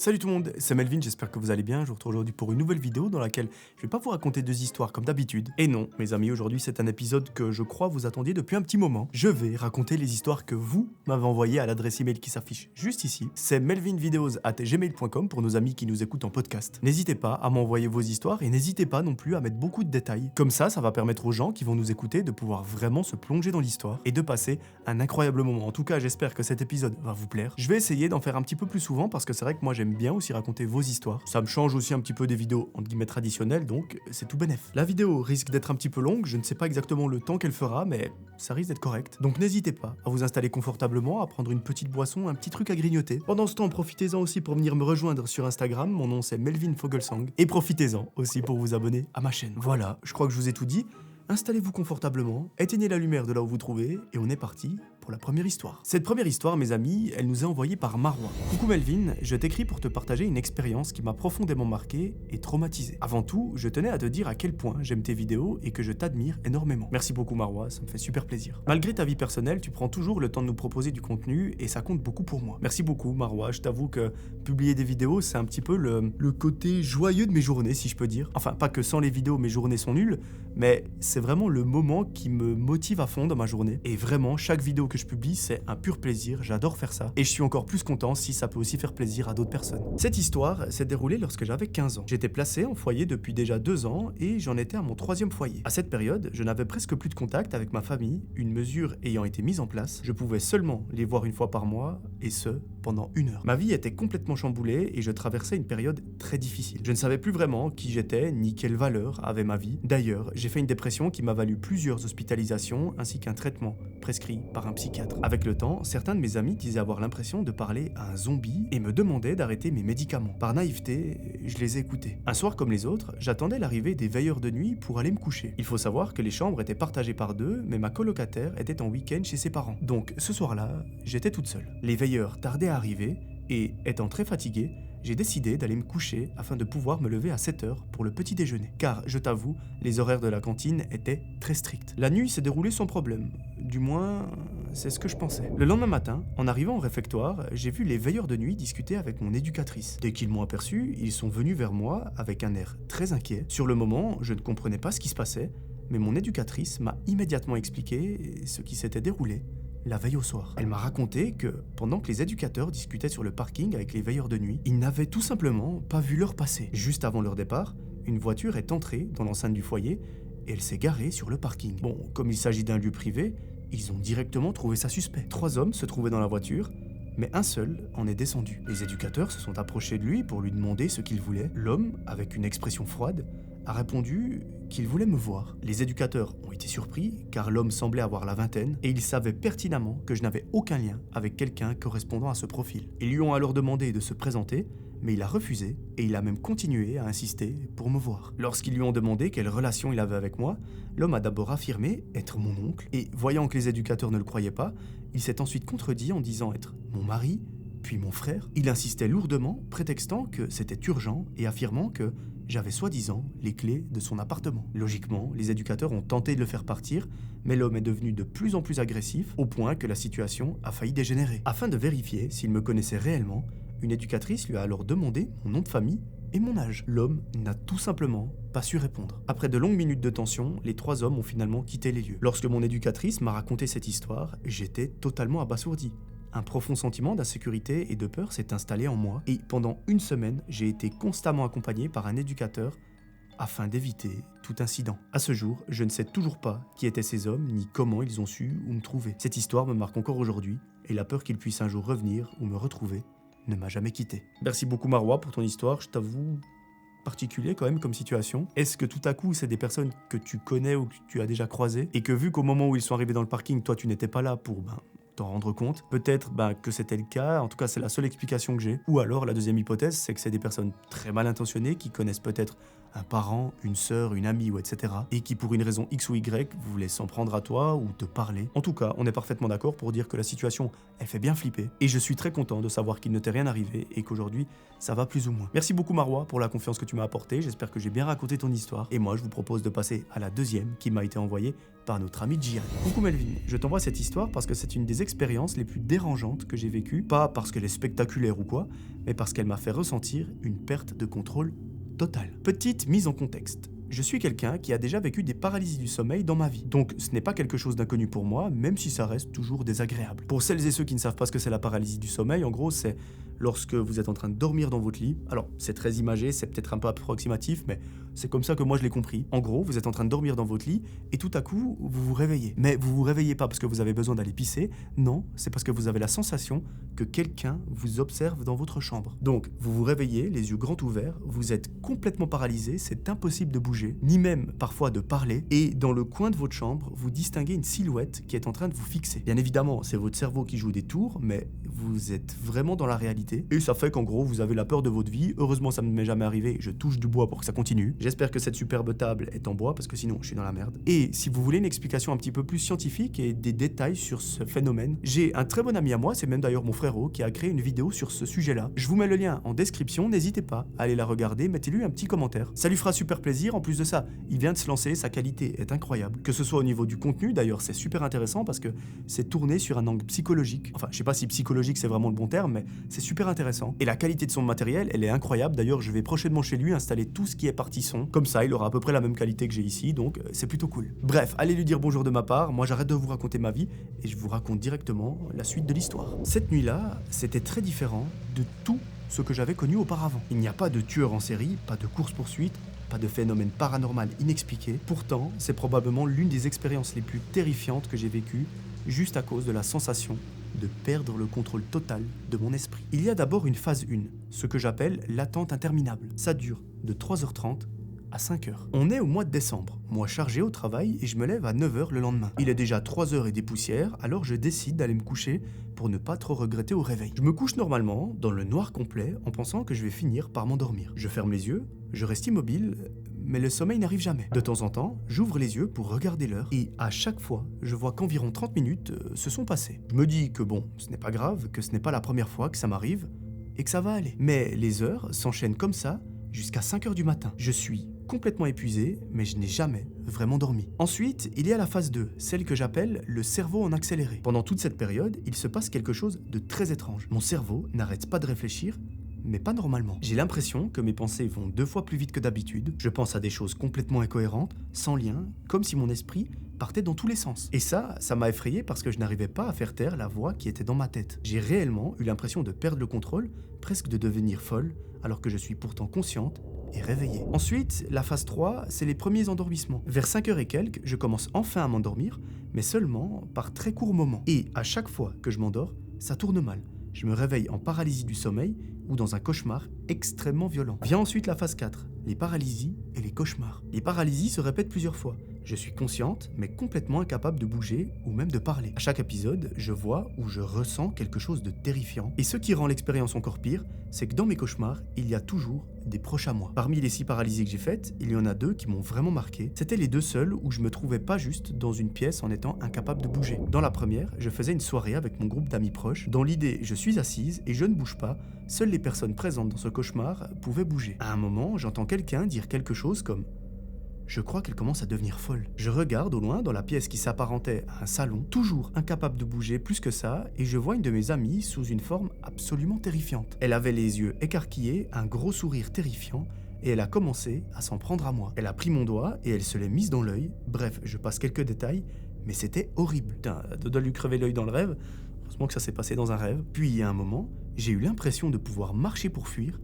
Salut tout le monde, c'est Melvin, j'espère que vous allez bien. Je vous retrouve aujourd'hui pour une nouvelle vidéo dans laquelle je vais pas vous raconter deux histoires comme d'habitude. Et non, mes amis, aujourd'hui c'est un épisode que je crois vous attendiez depuis un petit moment. Je vais raconter les histoires que vous m'avez envoyées à l'adresse email qui s'affiche juste ici. C'est melvinvideos@gmail.com pour nos amis qui nous écoutent en podcast. N'hésitez pas à m'envoyer vos histoires et n'hésitez pas non plus à mettre beaucoup de détails. Comme ça va permettre aux gens qui vont nous écouter de pouvoir vraiment se plonger dans l'histoire et de passer un incroyable moment. En tout cas, j'espère que cet épisode va vous plaire. Je vais essayer d'en faire un petit peu plus souvent parce que c'est vrai que moi j'aime bien aussi raconter vos histoires. Ça me change aussi un petit peu des vidéos entre guillemets traditionnelles, donc c'est tout bénef. La vidéo risque d'être un petit peu longue, je ne sais pas exactement le temps qu'elle fera, mais ça risque d'être correct. Donc n'hésitez pas à vous installer confortablement, à prendre une petite boisson, un petit truc à grignoter. Pendant ce temps, profitez-en aussi pour venir me rejoindre sur Instagram, mon nom c'est Melvin Fogelsang, et profitez-en aussi pour vous abonner à ma chaîne. Voilà, je crois que je vous ai tout dit. Installez-vous confortablement, éteignez la lumière de là où vous trouvez, et on est parti pour la première histoire. Cette première histoire, mes amis, elle nous est envoyée par Marois. Coucou Melvin, je t'écris pour te partager une expérience qui m'a profondément marqué et traumatisé. Avant tout, je tenais à te dire à quel point j'aime tes vidéos et que je t'admire énormément. Merci beaucoup Marois, ça me fait super plaisir. Malgré ta vie personnelle, tu prends toujours le temps de nous proposer du contenu et ça compte beaucoup pour moi. Merci beaucoup Marois, je t'avoue que publier des vidéos, c'est un petit peu le côté joyeux de mes journées, si je peux dire. Enfin, pas que sans les vidéos, mes journées sont nulles, mais c'est vraiment le moment qui me motive à fond dans ma journée. Et vraiment, chaque vidéo que je publie, c'est un pur plaisir, j'adore faire ça. Et je suis encore plus content si ça peut aussi faire plaisir à d'autres personnes. Cette histoire s'est déroulée lorsque j'avais 15 ans. J'étais placé en foyer depuis déjà 2 ans et j'en étais à mon 3e foyer. À cette période, je n'avais presque plus de contact avec ma famille, une mesure ayant été mise en place. Je pouvais seulement les voir une fois par mois, et ce, pendant 1 heure. Ma vie était complètement chamboulée et je traversais une période très difficile. Je ne savais plus vraiment qui j'étais, ni quelle valeur avait ma vie. D'ailleurs, j'ai fait une dépression qui m'a valu plusieurs hospitalisations ainsi qu'un traitement prescrit par un psychiatre. Avec le temps, certains de mes amis disaient avoir l'impression de parler à un zombie et me demandaient d'arrêter mes médicaments. Par naïveté, je les ai écoutés. Un soir comme les autres, j'attendais l'arrivée des veilleurs de nuit pour aller me coucher. Il faut savoir que les chambres étaient partagées par 2, mais ma colocataire était en week-end chez ses parents. Donc ce soir-là, j'étais toute seule. Les veilleurs tardaient à arriver et, étant très fatigué, j'ai décidé d'aller me coucher afin de pouvoir me lever à 7h pour le petit déjeuner. Car, je t'avoue, les horaires de la cantine étaient très stricts. La nuit s'est déroulée sans problème. Du moins, c'est ce que je pensais. Le lendemain matin, en arrivant au réfectoire, j'ai vu les veilleurs de nuit discuter avec mon éducatrice. Dès qu'ils m'ont aperçu, ils sont venus vers moi avec un air très inquiet. Sur le moment, je ne comprenais pas ce qui se passait, mais mon éducatrice m'a immédiatement expliqué ce qui s'était déroulé la veille au soir. Elle m'a raconté que, pendant que les éducateurs discutaient sur le parking avec les veilleurs de nuit, ils n'avaient tout simplement pas vu l'heure passer. Juste avant leur départ, une voiture est entrée dans l'enceinte du foyer et elle s'est garée sur le parking. Bon, comme il s'agit d'un lieu privé, ils ont directement trouvé ça suspect. 3 hommes se trouvaient dans la voiture, mais un seul en est descendu. Les éducateurs se sont approchés de lui pour lui demander ce qu'il voulait. L'homme, avec une expression froide, a répondu qu'il voulait me voir. Les éducateurs ont été surpris car l'homme semblait avoir la vingtaine et ils savaient pertinemment que je n'avais aucun lien avec quelqu'un correspondant à ce profil. Ils lui ont alors demandé de se présenter, mais il a refusé et il a même continué à insister pour me voir. Lorsqu'ils lui ont demandé quelle relation il avait avec moi, l'homme a d'abord affirmé être mon oncle et, voyant que les éducateurs ne le croyaient pas, il s'est ensuite contredit en disant être mon mari, puis mon frère. Il insistait lourdement, prétextant que c'était urgent et affirmant que j'avais soi-disant les clés de son appartement. Logiquement, les éducateurs ont tenté de le faire partir, mais l'homme est devenu de plus en plus agressif, au point que la situation a failli dégénérer. Afin de vérifier s'il me connaissait réellement, une éducatrice lui a alors demandé mon nom de famille et mon âge. L'homme n'a tout simplement pas su répondre. Après de longues minutes de tension, les 3 hommes ont finalement quitté les lieux. Lorsque mon éducatrice m'a raconté cette histoire, j'étais totalement abasourdi. Un profond sentiment d'insécurité et de peur s'est installé en moi et pendant 1 semaine, j'ai été constamment accompagné par un éducateur afin d'éviter tout incident. À ce jour, je ne sais toujours pas qui étaient ces hommes ni comment ils ont su où me trouver. Cette histoire me marque encore aujourd'hui et la peur qu'ils puissent un jour revenir ou me retrouver ne m'a jamais quitté. Merci beaucoup Marois pour ton histoire, je t'avoue particulier quand même comme situation. Est-ce que tout à coup c'est des personnes que tu connais ou que tu as déjà croisées et que vu qu'au moment où ils sont arrivés dans le parking, toi tu n'étais pas là pour t'en rendre compte, peut-être que c'était le cas, en tout cas c'est la seule explication que j'ai. Ou alors la deuxième hypothèse, c'est que c'est des personnes très mal intentionnées qui connaissent peut-être un parent, une sœur, une amie ou etc. et qui pour une raison X ou Y voulait s'en prendre à toi ou te parler. En tout cas, on est parfaitement d'accord pour dire que la situation, elle fait bien flipper et je suis très content de savoir qu'il ne t'est rien arrivé et qu'aujourd'hui, ça va plus ou moins. Merci beaucoup Marois pour la confiance que tu m'as apportée, j'espère que j'ai bien raconté ton histoire et moi je vous propose de passer à la deuxième qui m'a été envoyée par notre ami Jiren. Coucou Melvin, je t'envoie cette histoire parce que c'est une des expériences les plus dérangeantes que j'ai vécues, pas parce qu'elle est spectaculaire ou quoi, mais parce qu'elle m'a fait ressentir une perte de contrôle totale. Petite mise en contexte. Je suis quelqu'un qui a déjà vécu des paralysies du sommeil dans ma vie, donc ce n'est pas quelque chose d'inconnu pour moi, même si ça reste toujours désagréable. Pour celles et ceux qui ne savent pas ce que c'est la paralysie du sommeil, en gros c'est lorsque vous êtes en train de dormir dans votre lit, alors c'est très imagé, c'est peut-être un peu approximatif, mais c'est comme ça que moi je l'ai compris. En gros, vous êtes en train de dormir dans votre lit et tout à coup, vous vous réveillez. Mais vous vous réveillez pas parce que vous avez besoin d'aller pisser, non, c'est parce que vous avez la sensation que quelqu'un vous observe dans votre chambre. Donc, vous vous réveillez, les yeux grands ouverts, vous êtes complètement paralysé, c'est impossible de bouger, ni même parfois de parler, et dans le coin de votre chambre, vous distinguez une silhouette qui est en train de vous fixer. Bien évidemment, c'est votre cerveau qui joue des tours, mais vous êtes vraiment dans la réalité, et ça fait qu'en gros, vous avez la peur de votre vie. Heureusement, ça ne m'est jamais arrivé, je touche du bois pour que ça continue. J'espère que cette superbe table est en bois, parce que sinon, je suis dans la merde. Et si vous voulez une explication un petit peu plus scientifique et des détails sur ce phénomène, j'ai un très bon ami à moi, c'est même d'ailleurs mon frérot, qui a créé une vidéo sur ce sujet-là. Je vous mets le lien en description, n'hésitez pas à aller la regarder, mettez-lui un petit commentaire. Ça lui fera super plaisir, en plus de ça, il vient de se lancer, sa qualité est incroyable. Que ce soit au niveau du contenu, d'ailleurs, c'est super intéressant parce que c'est tourné sur un angle psychologique. Enfin, je sais pas si psychologique c'est vraiment le bon terme, mais c'est super intéressant. Et la qualité de son matériel, elle est incroyable. D'ailleurs, je vais prochainement chez lui installer tout ce qui est partie son. Comme ça, il aura à peu près la même qualité que j'ai ici, donc c'est plutôt cool. Bref, allez lui dire bonjour de ma part. Moi, j'arrête de vous raconter ma vie et je vous raconte directement la suite de l'histoire. Cette nuit-là, c'était très différent de tout ce que j'avais connu auparavant. Il n'y a pas de tueur en série, pas de course-poursuite, pas de phénomène paranormal inexpliqué. Pourtant, c'est probablement l'une des expériences les plus terrifiantes que j'ai vécues, juste à cause de la sensation de perdre le contrôle total de mon esprit. Il y a d'abord une phase 1, ce que j'appelle l'attente interminable. Ça dure de 3h30 à 5h. On est au mois de décembre, mois chargé au travail et je me lève à 9h le lendemain. Il est déjà 3h et des poussières, alors je décide d'aller me coucher pour ne pas trop regretter au réveil. Je me couche normalement, dans le noir complet, en pensant que je vais finir par m'endormir. Je ferme les yeux, je reste immobile, mais le sommeil n'arrive jamais. De temps en temps, j'ouvre les yeux pour regarder l'heure et à chaque fois, je vois qu'environ 30 minutes se sont passées. Je me dis que bon, ce n'est pas grave, que ce n'est pas la première fois que ça m'arrive et que ça va aller. Mais les heures s'enchaînent comme ça jusqu'à 5h du matin. Je suis complètement épuisé, mais je n'ai jamais vraiment dormi. Ensuite, il y a la phase 2, celle que j'appelle le cerveau en accéléré. Pendant toute cette période, il se passe quelque chose de très étrange. Mon cerveau n'arrête pas de réfléchir, mais pas normalement. J'ai l'impression que mes pensées vont 2 fois plus vite que d'habitude. Je pense à des choses complètement incohérentes, sans lien, comme si mon esprit partait dans tous les sens. Et ça m'a effrayé parce que je n'arrivais pas à faire taire la voix qui était dans ma tête. J'ai réellement eu l'impression de perdre le contrôle, presque de devenir folle, alors que je suis pourtant consciente et réveillée. Ensuite, la phase 3, c'est les premiers endormissements. Vers 5h et quelques, je commence enfin à m'endormir, mais seulement par très courts moments. Et à chaque fois que je m'endors, ça tourne mal. Je me réveille en paralysie du sommeil ou dans un cauchemar extrêmement violent. Vient ensuite la phase 4, les paralysies et les cauchemars. Les paralysies se répètent plusieurs fois. Je suis consciente, mais complètement incapable de bouger ou même de parler. À chaque épisode, je vois ou je ressens quelque chose de terrifiant. Et ce qui rend l'expérience encore pire, c'est que dans mes cauchemars, il y a toujours des proches à moi. Parmi les 6 paralysies que j'ai faites, il y en a 2 qui m'ont vraiment marqué. C'était les 2 seules où je me trouvais pas juste dans une pièce en étant incapable de bouger. Dans la première, je faisais une soirée avec mon groupe d'amis proches. Dans l'idée, je suis assise et je ne bouge pas. Seules les personnes présentes dans ce cauchemar pouvaient bouger. À un moment, j'entends quelqu'un dire quelque chose comme « Je crois qu'elle commence à devenir folle ». Je regarde au loin dans la pièce qui s'apparentait à un salon, toujours incapable de bouger plus que ça, et je vois une de mes amies sous une forme absolument terrifiante. Elle avait les yeux écarquillés, un gros sourire terrifiant, et elle a commencé à s'en prendre à moi. Elle a pris mon doigt et elle se l'est mise dans l'œil. Bref, je passe quelques détails, mais c'était horrible. Putain, de lui crever l'œil dans le rêve. Heureusement que ça s'est passé dans un rêve. Puis, à un moment, j'ai eu l'impression de pouvoir marcher pour fuir,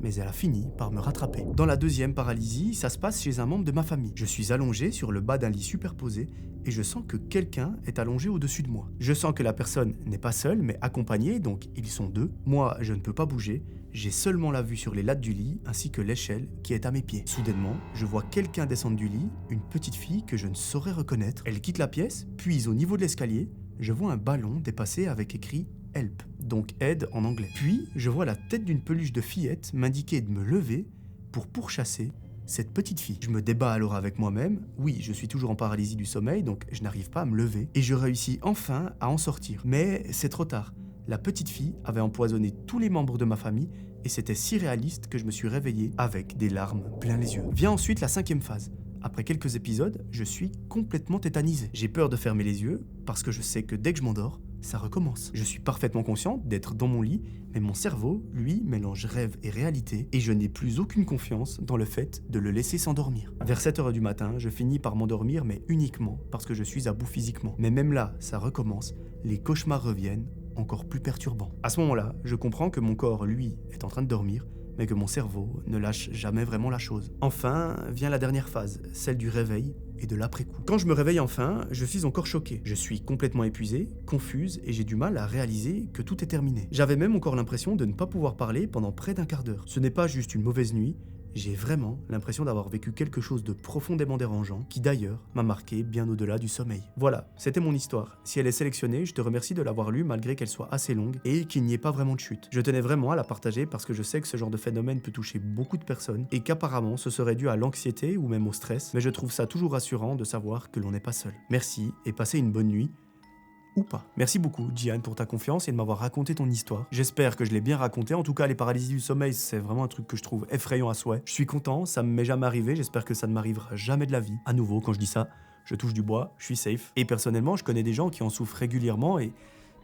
mais elle a fini par me rattraper. Dans la deuxième paralysie, ça se passe chez un membre de ma famille. Je suis allongé sur le bas d'un lit superposé et je sens que quelqu'un est allongé au-dessus de moi. Je sens que la personne n'est pas seule, mais accompagnée, donc ils sont 2. Moi, je ne peux pas bouger. J'ai seulement la vue sur les lattes du lit ainsi que l'échelle qui est à mes pieds. Soudainement, je vois quelqu'un descendre du lit, une petite fille que je ne saurais reconnaître. Elle quitte la pièce, puis au niveau de l'escalier, je vois un ballon dépasser avec écrit « Help », donc aide en anglais. Puis, je vois la tête d'une peluche de fillette m'indiquer de me lever pour pourchasser cette petite fille. Je me débat alors avec moi-même, oui, je suis toujours en paralysie du sommeil, donc je n'arrive pas à me lever, et je réussis enfin à en sortir. Mais c'est trop tard. La petite fille avait empoisonné tous les membres de ma famille, et c'était si réaliste que je me suis réveillé avec des larmes plein les yeux. Vient ensuite la 5e phase. Après quelques épisodes, je suis complètement tétanisé. J'ai peur de fermer les yeux, parce que je sais que dès que je m'endors, ça recommence. Je suis parfaitement conscient d'être dans mon lit, mais mon cerveau, lui, mélange rêve et réalité, et je n'ai plus aucune confiance dans le fait de le laisser s'endormir. Vers 7h du matin, je finis par m'endormir, mais uniquement parce que je suis à bout physiquement. Mais même là, ça recommence, les cauchemars reviennent, encore plus perturbants. À ce moment-là, je comprends que mon corps, lui, est en train de dormir, mais que mon cerveau ne lâche jamais vraiment la chose. Enfin, vient la dernière phase, celle du réveil et de l'après-coup. Quand je me réveille enfin, je suis encore choqué. Je suis complètement épuisé, confuse et j'ai du mal à réaliser que tout est terminé. J'avais même encore l'impression de ne pas pouvoir parler pendant près d'un quart d'heure. Ce n'est pas juste une mauvaise nuit, j'ai vraiment l'impression d'avoir vécu quelque chose de profondément dérangeant qui d'ailleurs m'a marqué bien au-delà du sommeil. Voilà, c'était mon histoire. Si elle est sélectionnée, je te remercie de l'avoir lue malgré qu'elle soit assez longue et qu'il n'y ait pas vraiment de chute. Je tenais vraiment à la partager parce que je sais que ce genre de phénomène peut toucher beaucoup de personnes et qu'apparemment ce serait dû à l'anxiété ou même au stress, mais je trouve ça toujours rassurant de savoir que l'on n'est pas seul. Merci et passez une bonne nuit. Ou pas. Merci beaucoup, Jian, pour ta confiance et de m'avoir raconté ton histoire. J'espère que je l'ai bien raconté. En tout cas, les paralysies du sommeil, c'est vraiment un truc que je trouve effrayant à souhait. Je suis content, ça me m'est jamais arrivé, j'espère que ça ne m'arrivera jamais de la vie. À nouveau, quand je dis ça, je touche du bois, je suis safe. Et personnellement, je connais des gens qui en souffrent régulièrement et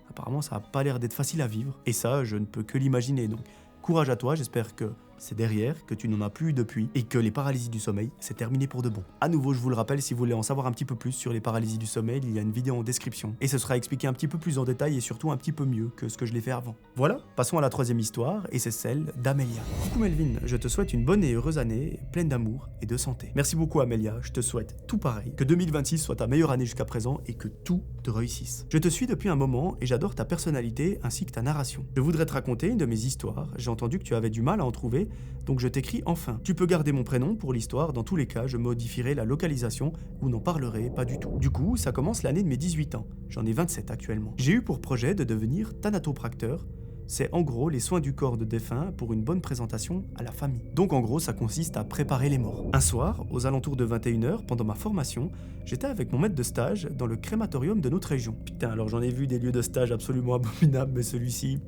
apparemment, ça n'a pas l'air d'être facile à vivre. Et ça, je ne peux que l'imaginer. Donc, courage à toi, j'espère que c'est derrière, que tu n'en as plus eu depuis et que les paralysies du sommeil, c'est terminé pour de bon. À nouveau, je vous le rappelle, si vous voulez en savoir un petit peu plus sur les paralysies du sommeil, il y a une vidéo en description et ce sera expliqué un petit peu plus en détail et surtout un petit peu mieux que ce que je l'ai fait avant. Voilà, passons à la 3e histoire et c'est celle d'Amélia. Coucou Melvin, je te souhaite une bonne et heureuse année, pleine d'amour et de santé. Merci beaucoup Amélia, je te souhaite tout pareil, que 2026 soit ta meilleure année jusqu'à présent et que tout te réussisse. Je te suis depuis un moment et j'adore ta personnalité ainsi que ta narration. Je voudrais te raconter une de mes histoires, j'ai entendu que tu avais du mal à en trouver, donc je t'écris enfin. Tu peux garder mon prénom pour l'histoire, dans tous les cas, je modifierai la localisation ou n'en parlerai pas du tout. Du coup, ça commence l'année de mes 18 ans, j'en ai 27 actuellement. J'ai eu pour projet de devenir thanatopracteur, c'est en gros les soins du corps de défunt pour une bonne présentation à la famille. Donc en gros, ça consiste à préparer les morts. Un soir, aux alentours de 21h, pendant ma formation, j'étais avec mon maître de stage dans le crématorium de notre région. Putain, alors j'en ai vu des lieux de stage absolument abominables, mais celui-ci,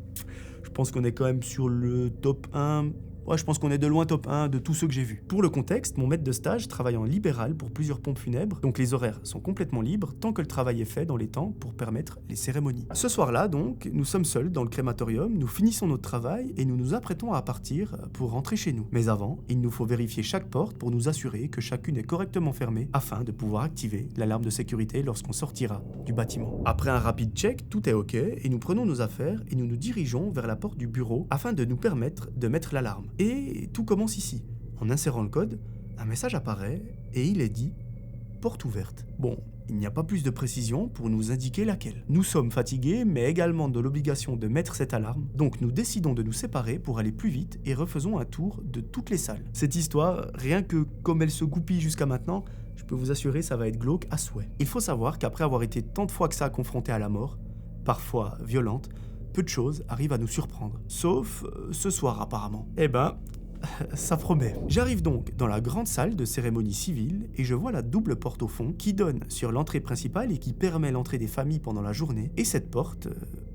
je pense qu'on est quand même sur le top 1... Ouais, je pense qu'on est de loin top 1 de tous ceux que j'ai vus. Pour le contexte, mon maître de stage travaille en libéral pour plusieurs pompes funèbres, donc les horaires sont complètement libres tant que le travail est fait dans les temps pour permettre les cérémonies. Ce soir-là, donc, nous sommes seuls dans le crématorium, nous finissons notre travail et nous nous apprêtons à partir pour rentrer chez nous. Mais avant, il nous faut vérifier chaque porte pour nous assurer que chacune est correctement fermée afin de pouvoir activer l'alarme de sécurité lorsqu'on sortira du bâtiment. Après un rapide check, tout est ok et nous prenons nos affaires et nous nous dirigeons vers la porte du bureau afin de nous permettre de mettre l'alarme. Et tout commence ici. En insérant le code, un message apparaît et il est dit « Porte ouverte ». Bon, il n'y a pas plus de précision pour nous indiquer laquelle. Nous sommes fatigués, mais également de l'obligation de mettre cette alarme, donc nous décidons de nous séparer pour aller plus vite et refaisons un tour de toutes les salles. Cette histoire, rien que comme elle se goupille jusqu'à maintenant, je peux vous assurer ça va être glauque à souhait. Il faut savoir qu'après avoir été tant de fois que ça confronté à la mort, parfois violente, peu de choses arrivent à nous surprendre. Sauf ce soir apparemment. Eh ben, ça promet. J'arrive donc dans la grande salle de cérémonie civile et je vois la double porte au fond qui donne sur l'entrée principale et qui permet l'entrée des familles pendant la journée. Et cette porte,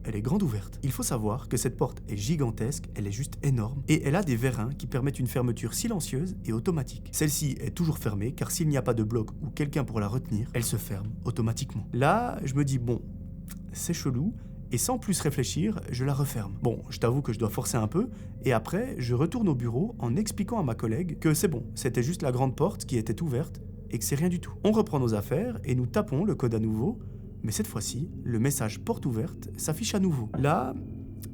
elle est grande ouverte. Il faut savoir que cette porte est gigantesque, elle est juste énorme et elle a des vérins qui permettent une fermeture silencieuse et automatique. Celle-ci est toujours fermée car s'il n'y a pas de bloc ou quelqu'un pour la retenir, elle se ferme automatiquement. Là, je me dis bon, c'est chelou. Et sans plus réfléchir, je la referme. Bon, je t'avoue que je dois forcer un peu, et après, je retourne au bureau en expliquant à ma collègue que c'est bon, c'était juste la grande porte qui était ouverte, et que c'est rien du tout. On reprend nos affaires, et nous tapons le code à nouveau, mais cette fois-ci, le message porte ouverte s'affiche à nouveau. Là,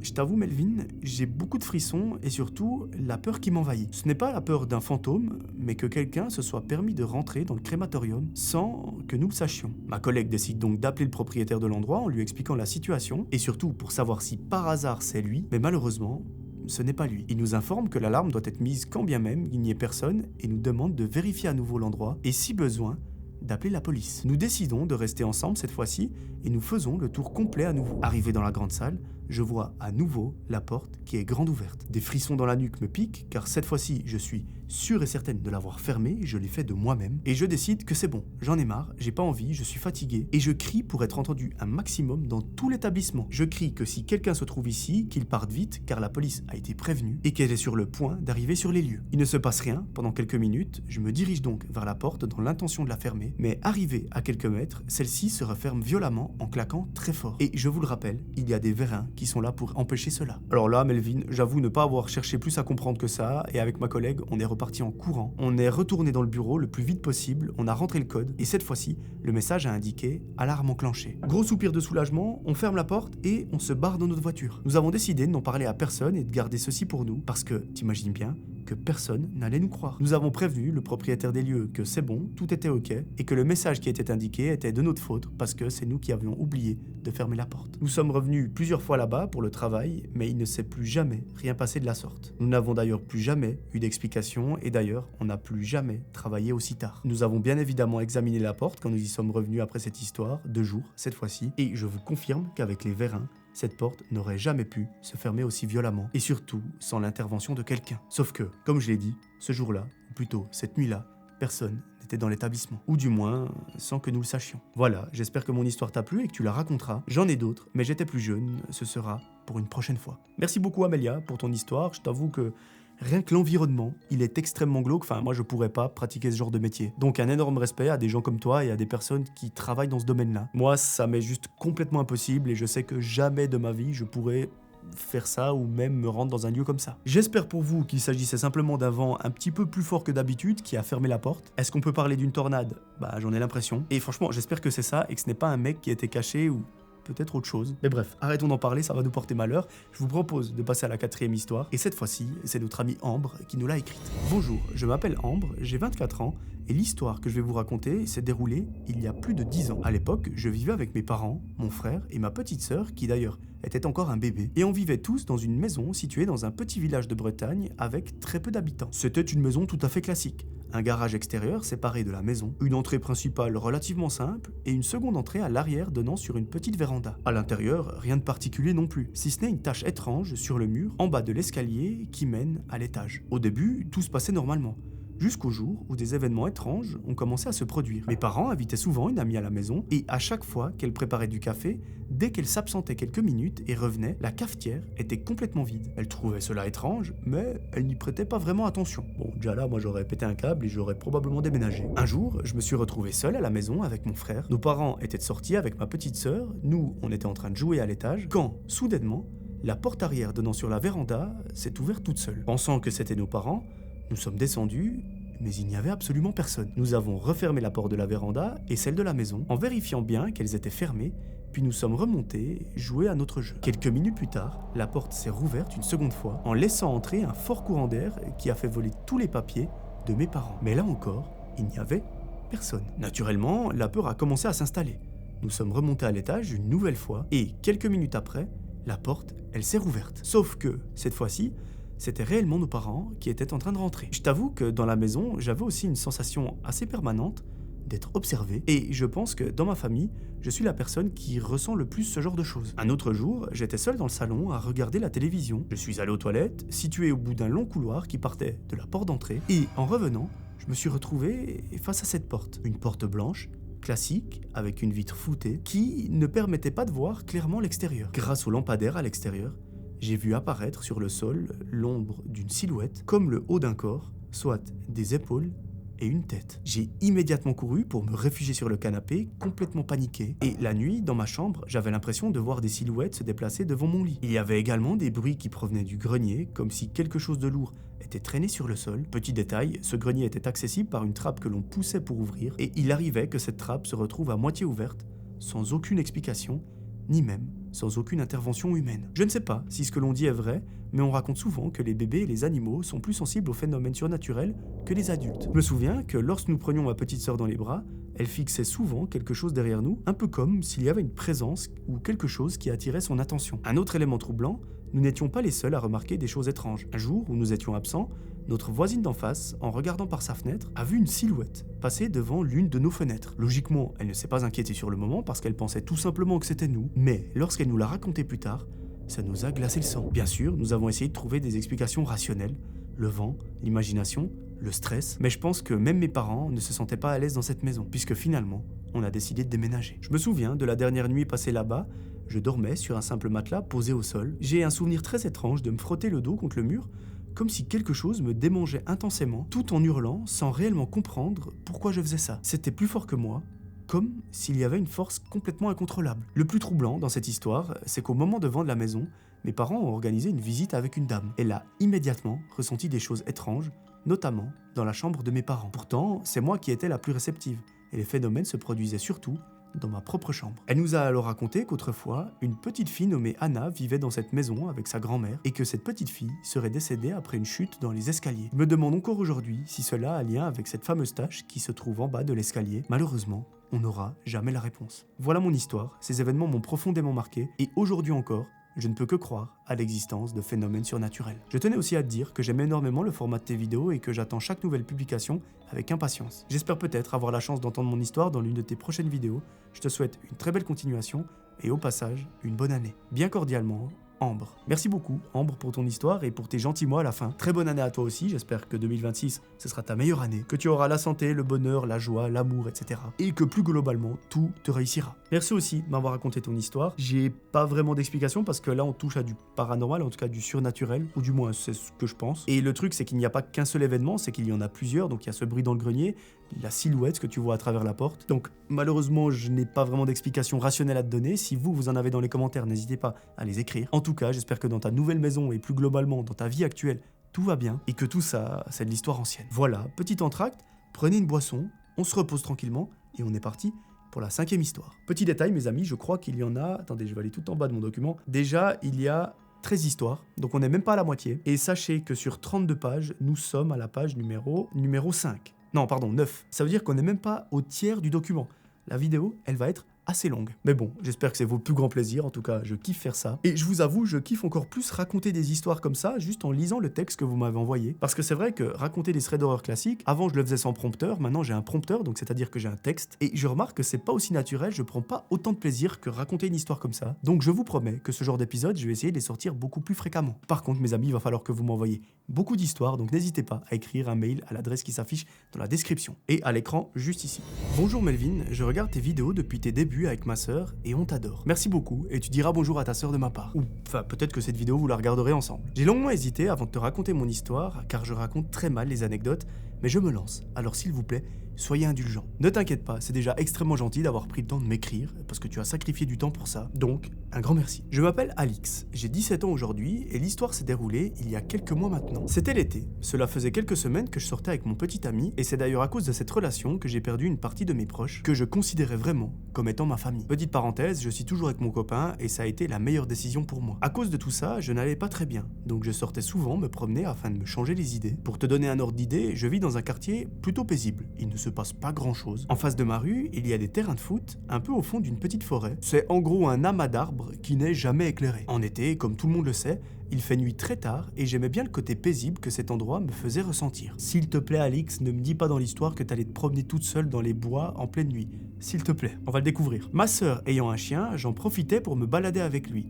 je t'avoue Melvin, j'ai beaucoup de frissons et surtout la peur qui m'envahit. Ce n'est pas la peur d'un fantôme, mais que quelqu'un se soit permis de rentrer dans le crématorium sans que nous le sachions. Ma collègue décide donc d'appeler le propriétaire de l'endroit en lui expliquant la situation et surtout pour savoir si par hasard c'est lui, mais malheureusement, ce n'est pas lui. Il nous informe que l'alarme doit être mise quand bien même il n'y ait personne et nous demande de vérifier à nouveau l'endroit et si besoin, d'appeler la police. Nous décidons de rester ensemble cette fois-ci et nous faisons le tour complet à nouveau. Arrivé dans la grande salle, je vois à nouveau la porte qui est grande ouverte. Des frissons dans la nuque me piquent, car cette fois-ci, je suis sûre et certaine de l'avoir fermée, je l'ai fait de moi-même, et je décide que c'est bon, j'en ai marre, j'ai pas envie, je suis fatigué, et je crie pour être entendu un maximum dans tout l'établissement. Je crie que si quelqu'un se trouve ici, qu'il parte vite, car la police a été prévenue, et qu'elle est sur le point d'arriver sur les lieux. Il ne se passe rien pendant quelques minutes, je me dirige donc vers la porte dans l'intention de la fermer, mais arrivé à quelques mètres, celle-ci se referme violemment en claquant très fort. Et je vous le rappelle, il y a des vérins qui sont là pour empêcher cela. Alors là, Melvin, j'avoue ne pas avoir cherché plus à comprendre que ça, et avec ma collègue, on est reparti en courant. On est retourné dans le bureau le plus vite possible, on a rentré le code, et cette fois-ci, le message a indiqué « Alarme enclenchée ». Gros soupir de soulagement, on ferme la porte et on se barre dans notre voiture. Nous avons décidé de n'en parler à personne et de garder ceci pour nous, parce que, t'imagines bien, que personne n'allait nous croire. Nous avons prévenu le propriétaire des lieux que c'est bon, tout était ok, et que le message qui était indiqué était de notre faute, parce que c'est nous qui avions oublié de fermer la porte. Nous sommes revenus plusieurs fois là-bas pour le travail, mais il ne s'est plus jamais rien passé de la sorte. Nous n'avons d'ailleurs plus jamais eu d'explication, et d'ailleurs, on n'a plus jamais travaillé aussi tard. Nous avons bien évidemment examiné la porte quand nous y sommes revenus après cette histoire, 2 jours cette fois-ci, et je vous confirme qu'avec les vérins, cette porte n'aurait jamais pu se fermer aussi violemment, et surtout sans l'intervention de quelqu'un. Sauf que, comme je l'ai dit, ce jour-là, ou plutôt cette nuit-là, personne n'était dans l'établissement. Ou du moins, sans que nous le sachions. Voilà, j'espère que mon histoire t'a plu et que tu la raconteras. J'en ai d'autres, mais j'étais plus jeune, ce sera pour une prochaine fois. Merci beaucoup Amélia pour ton histoire, je t'avoue que rien que l'environnement, il est extrêmement glauque, enfin moi je pourrais pas pratiquer ce genre de métier. Donc un énorme respect à des gens comme toi et à des personnes qui travaillent dans ce domaine-là. Moi ça m'est juste complètement impossible et je sais que jamais de ma vie je pourrais faire ça ou même me rendre dans un lieu comme ça. J'espère pour vous qu'il s'agissait simplement d'un vent un petit peu plus fort que d'habitude qui a fermé la porte. Est-ce qu'on peut parler d'une tornade? Bah j'en ai l'impression. Et franchement j'espère que c'est ça et que ce n'est pas un mec qui était caché ou peut-être autre chose. Mais bref, arrêtons d'en parler, ça va nous porter malheur. Je vous propose de passer à la 4e histoire. Et cette fois-ci, c'est notre amie Ambre qui nous l'a écrite. Bonjour, je m'appelle Ambre, j'ai 24 ans. Et l'histoire que je vais vous raconter s'est déroulée il y a plus de 10 ans. À l'époque, je vivais avec mes parents, mon frère et ma petite sœur, qui d'ailleurs était encore un bébé. Et on vivait tous dans une maison située dans un petit village de Bretagne avec très peu d'habitants. C'était une maison tout à fait classique. Un garage extérieur séparé de la maison, une entrée principale relativement simple et une seconde entrée à l'arrière donnant sur une petite véranda. À l'intérieur, rien de particulier non plus, si ce n'est une tache étrange sur le mur en bas de l'escalier qui mène à l'étage. Au début, tout se passait normalement. Jusqu'au jour où des événements étranges ont commencé à se produire. Mes parents invitaient souvent une amie à la maison et à chaque fois qu'elle préparait du café, dès qu'elle s'absentait quelques minutes et revenait, la cafetière était complètement vide. Elle trouvait cela étrange, mais elle n'y prêtait pas vraiment attention. Bon, déjà là, moi j'aurais pété un câble et j'aurais probablement déménagé. Un jour, je me suis retrouvé seul à la maison avec mon frère. Nos parents étaient sortis avec ma petite sœur, nous, on était en train de jouer à l'étage, quand, soudainement, la porte arrière donnant sur la véranda s'est ouverte toute seule. Pensant que c'était nos parents, nous sommes descendus, mais il n'y avait absolument personne. Nous avons refermé la porte de la véranda et celle de la maison, en vérifiant bien qu'elles étaient fermées, puis nous sommes remontés, jouer à notre jeu. Quelques minutes plus tard, la porte s'est rouverte une seconde fois, en laissant entrer un fort courant d'air qui a fait voler tous les papiers de mes parents. Mais là encore, il n'y avait personne. Naturellement, la peur a commencé à s'installer. Nous sommes remontés à l'étage une nouvelle fois, et quelques minutes après, la porte, elle s'est rouverte. Sauf que, cette fois-ci, c'était réellement nos parents qui étaient en train de rentrer. Je t'avoue que dans la maison, j'avais aussi une sensation assez permanente d'être observé, et je pense que dans ma famille, je suis la personne qui ressent le plus ce genre de choses. Un autre jour, j'étais seul dans le salon à regarder la télévision. Je suis allé aux toilettes, situé au bout d'un long couloir qui partait de la porte d'entrée, et en revenant, je me suis retrouvé face à cette porte. Une porte blanche, classique, avec une vitre floutée, qui ne permettait pas de voir clairement l'extérieur. Grâce au lampadaire à l'extérieur, j'ai vu apparaître sur le sol l'ombre d'une silhouette, comme le haut d'un corps, soit des épaules et une tête. J'ai immédiatement couru pour me réfugier sur le canapé, complètement paniqué. Et la nuit, dans ma chambre, j'avais l'impression de voir des silhouettes se déplacer devant mon lit. Il y avait également des bruits qui provenaient du grenier, comme si quelque chose de lourd était traîné sur le sol. Petit détail, ce grenier était accessible par une trappe que l'on poussait pour ouvrir, et il arrivait que cette trappe se retrouve à moitié ouverte, sans aucune explication, ni même sans aucune intervention humaine. Je ne sais pas si ce que l'on dit est vrai, mais on raconte souvent que les bébés et les animaux sont plus sensibles aux phénomènes surnaturels que les adultes. Je me souviens que lorsque nous prenions ma petite sœur dans les bras, elle fixait souvent quelque chose derrière nous, un peu comme s'il y avait une présence ou quelque chose qui attirait son attention. Un autre élément troublant, nous n'étions pas les seuls à remarquer des choses étranges. Un jour où nous étions absents, notre voisine d'en face, en regardant par sa fenêtre, a vu une silhouette passer devant l'une de nos fenêtres. Logiquement, elle ne s'est pas inquiétée sur le moment parce qu'elle pensait tout simplement que c'était nous, mais lorsqu'elle nous l'a raconté plus tard, ça nous a glacé le sang. Bien sûr, nous avons essayé de trouver des explications rationnelles, le vent, l'imagination, le stress, mais je pense que même mes parents ne se sentaient pas à l'aise dans cette maison, puisque finalement, on a décidé de déménager. Je me souviens de la dernière nuit passée là-bas, je dormais sur un simple matelas posé au sol. J'ai un souvenir très étrange de me frotter le dos contre le mur, comme si quelque chose me démangeait intensément, tout en hurlant sans réellement comprendre pourquoi je faisais ça. C'était plus fort que moi, comme s'il y avait une force complètement incontrôlable. Le plus troublant dans cette histoire, c'est qu'au moment de vendre la maison, mes parents ont organisé une visite avec une dame. Elle a immédiatement ressenti des choses étranges, notamment dans la chambre de mes parents. Pourtant, c'est moi qui étais la plus réceptive, et les phénomènes se produisaient surtout dans ma propre chambre. Elle nous a alors raconté qu'autrefois, une petite fille nommée Anna vivait dans cette maison avec sa grand-mère et que cette petite fille serait décédée après une chute dans les escaliers. Je me demande encore aujourd'hui si cela a lien avec cette fameuse tache qui se trouve en bas de l'escalier. Malheureusement, on n'aura jamais la réponse. Voilà mon histoire, ces événements m'ont profondément marqué et aujourd'hui encore, je ne peux que croire à l'existence de phénomènes surnaturels. Je tenais aussi à te dire que j'aime énormément le format de tes vidéos et que j'attends chaque nouvelle publication avec impatience. J'espère peut-être avoir la chance d'entendre mon histoire dans l'une de tes prochaines vidéos. Je te souhaite une très belle continuation et au passage, une bonne année. Bien cordialement, Ambre. Merci beaucoup, Ambre, pour ton histoire et pour tes gentils mots à la fin. Très bonne année à toi aussi, j'espère que 2026, ce sera ta meilleure année, que tu auras la santé, le bonheur, la joie, l'amour, etc. Et que plus globalement, tout te réussira. Merci aussi de m'avoir raconté ton histoire. J'ai pas vraiment d'explication parce que là, on touche à du paranormal, en tout cas du surnaturel, ou du moins, c'est ce que je pense. Et le truc, c'est qu'il n'y a pas qu'un seul événement, c'est qu'il y en a plusieurs, donc il y a ce bruit dans le grenier, la silhouette que tu vois à travers la porte. Donc malheureusement, je n'ai pas vraiment d'explication rationnelle à te donner. Si vous en avez dans les commentaires, n'hésitez pas à les écrire. En tout cas, j'espère que dans ta nouvelle maison et plus globalement dans ta vie actuelle, tout va bien et que tout ça, c'est de l'histoire ancienne. Voilà, petit entracte, prenez une boisson, on se repose tranquillement et on est parti pour la 5e histoire. Petit détail, mes amis, je crois qu'il y en a... Attendez, je vais aller tout en bas de mon document. Déjà, il y a 13 histoires, donc on n'est même pas à la moitié. Et sachez que sur 32 pages, nous sommes à la page numéro 5. Non, pardon, 9. Ça veut dire qu'on n'est même pas au tiers du document. La vidéo, elle va être assez longue. Mais bon, j'espère que c'est vos plus grands plaisirs. En tout cas, je kiffe faire ça. Et je vous avoue, je kiffe encore plus raconter des histoires comme ça, juste en lisant le texte que vous m'avez envoyé. Parce que c'est vrai que raconter des threads d'horreur classiques, avant je le faisais sans prompteur, maintenant j'ai un prompteur, donc c'est-à-dire que j'ai un texte. Et je remarque que c'est pas aussi naturel, je prends pas autant de plaisir que raconter une histoire comme ça. Donc je vous promets que ce genre d'épisode, je vais essayer de les sortir beaucoup plus fréquemment. Par contre, mes amis, il va falloir que vous m'envoyiez beaucoup d'histoires, donc n'hésitez pas à écrire un mail à l'adresse qui s'affiche dans la description et à l'écran juste ici. Bonjour Melvin, je regarde tes vidéos depuis tes débuts avec ma sœur et on t'adore. Merci beaucoup et tu diras bonjour à ta sœur de ma part. Ou enfin peut-être que cette vidéo vous la regarderez ensemble. J'ai longuement hésité avant de te raconter mon histoire car je raconte très mal les anecdotes, mais je me lance. Alors s'il vous plaît, soyez indulgents. Ne t'inquiète pas, c'est déjà extrêmement gentil d'avoir pris le temps de m'écrire, parce que tu as sacrifié du temps pour ça, donc un grand merci. Je m'appelle Alix, j'ai 17 ans aujourd'hui, et l'histoire s'est déroulée il y a quelques mois maintenant. C'était l'été, cela faisait quelques semaines que je sortais avec mon petit ami, et c'est d'ailleurs à cause de cette relation que j'ai perdu une partie de mes proches, que je considérais vraiment comme étant ma famille. Petite parenthèse, je suis toujours avec mon copain, et ça a été la meilleure décision pour moi. À cause de tout ça, je n'allais pas très bien, donc je sortais souvent me promener afin de me changer les idées. Pour te donner un ordre d'idée, je vis dans un quartier plutôt paisible, il ne se passe pas grand chose. En face de ma rue, il y a des terrains de foot, un peu au fond d'une petite forêt. C'est en gros un amas d'arbres qui n'est jamais éclairé. En été, comme tout le monde le sait, il fait nuit très tard et j'aimais bien le côté paisible que cet endroit me faisait ressentir. S'il te plaît Alix, ne me dis pas dans l'histoire que t'allais te promener toute seule dans les bois en pleine nuit. S'il te plaît, on va le découvrir. Ma sœur ayant un chien, j'en profitais pour me balader avec lui.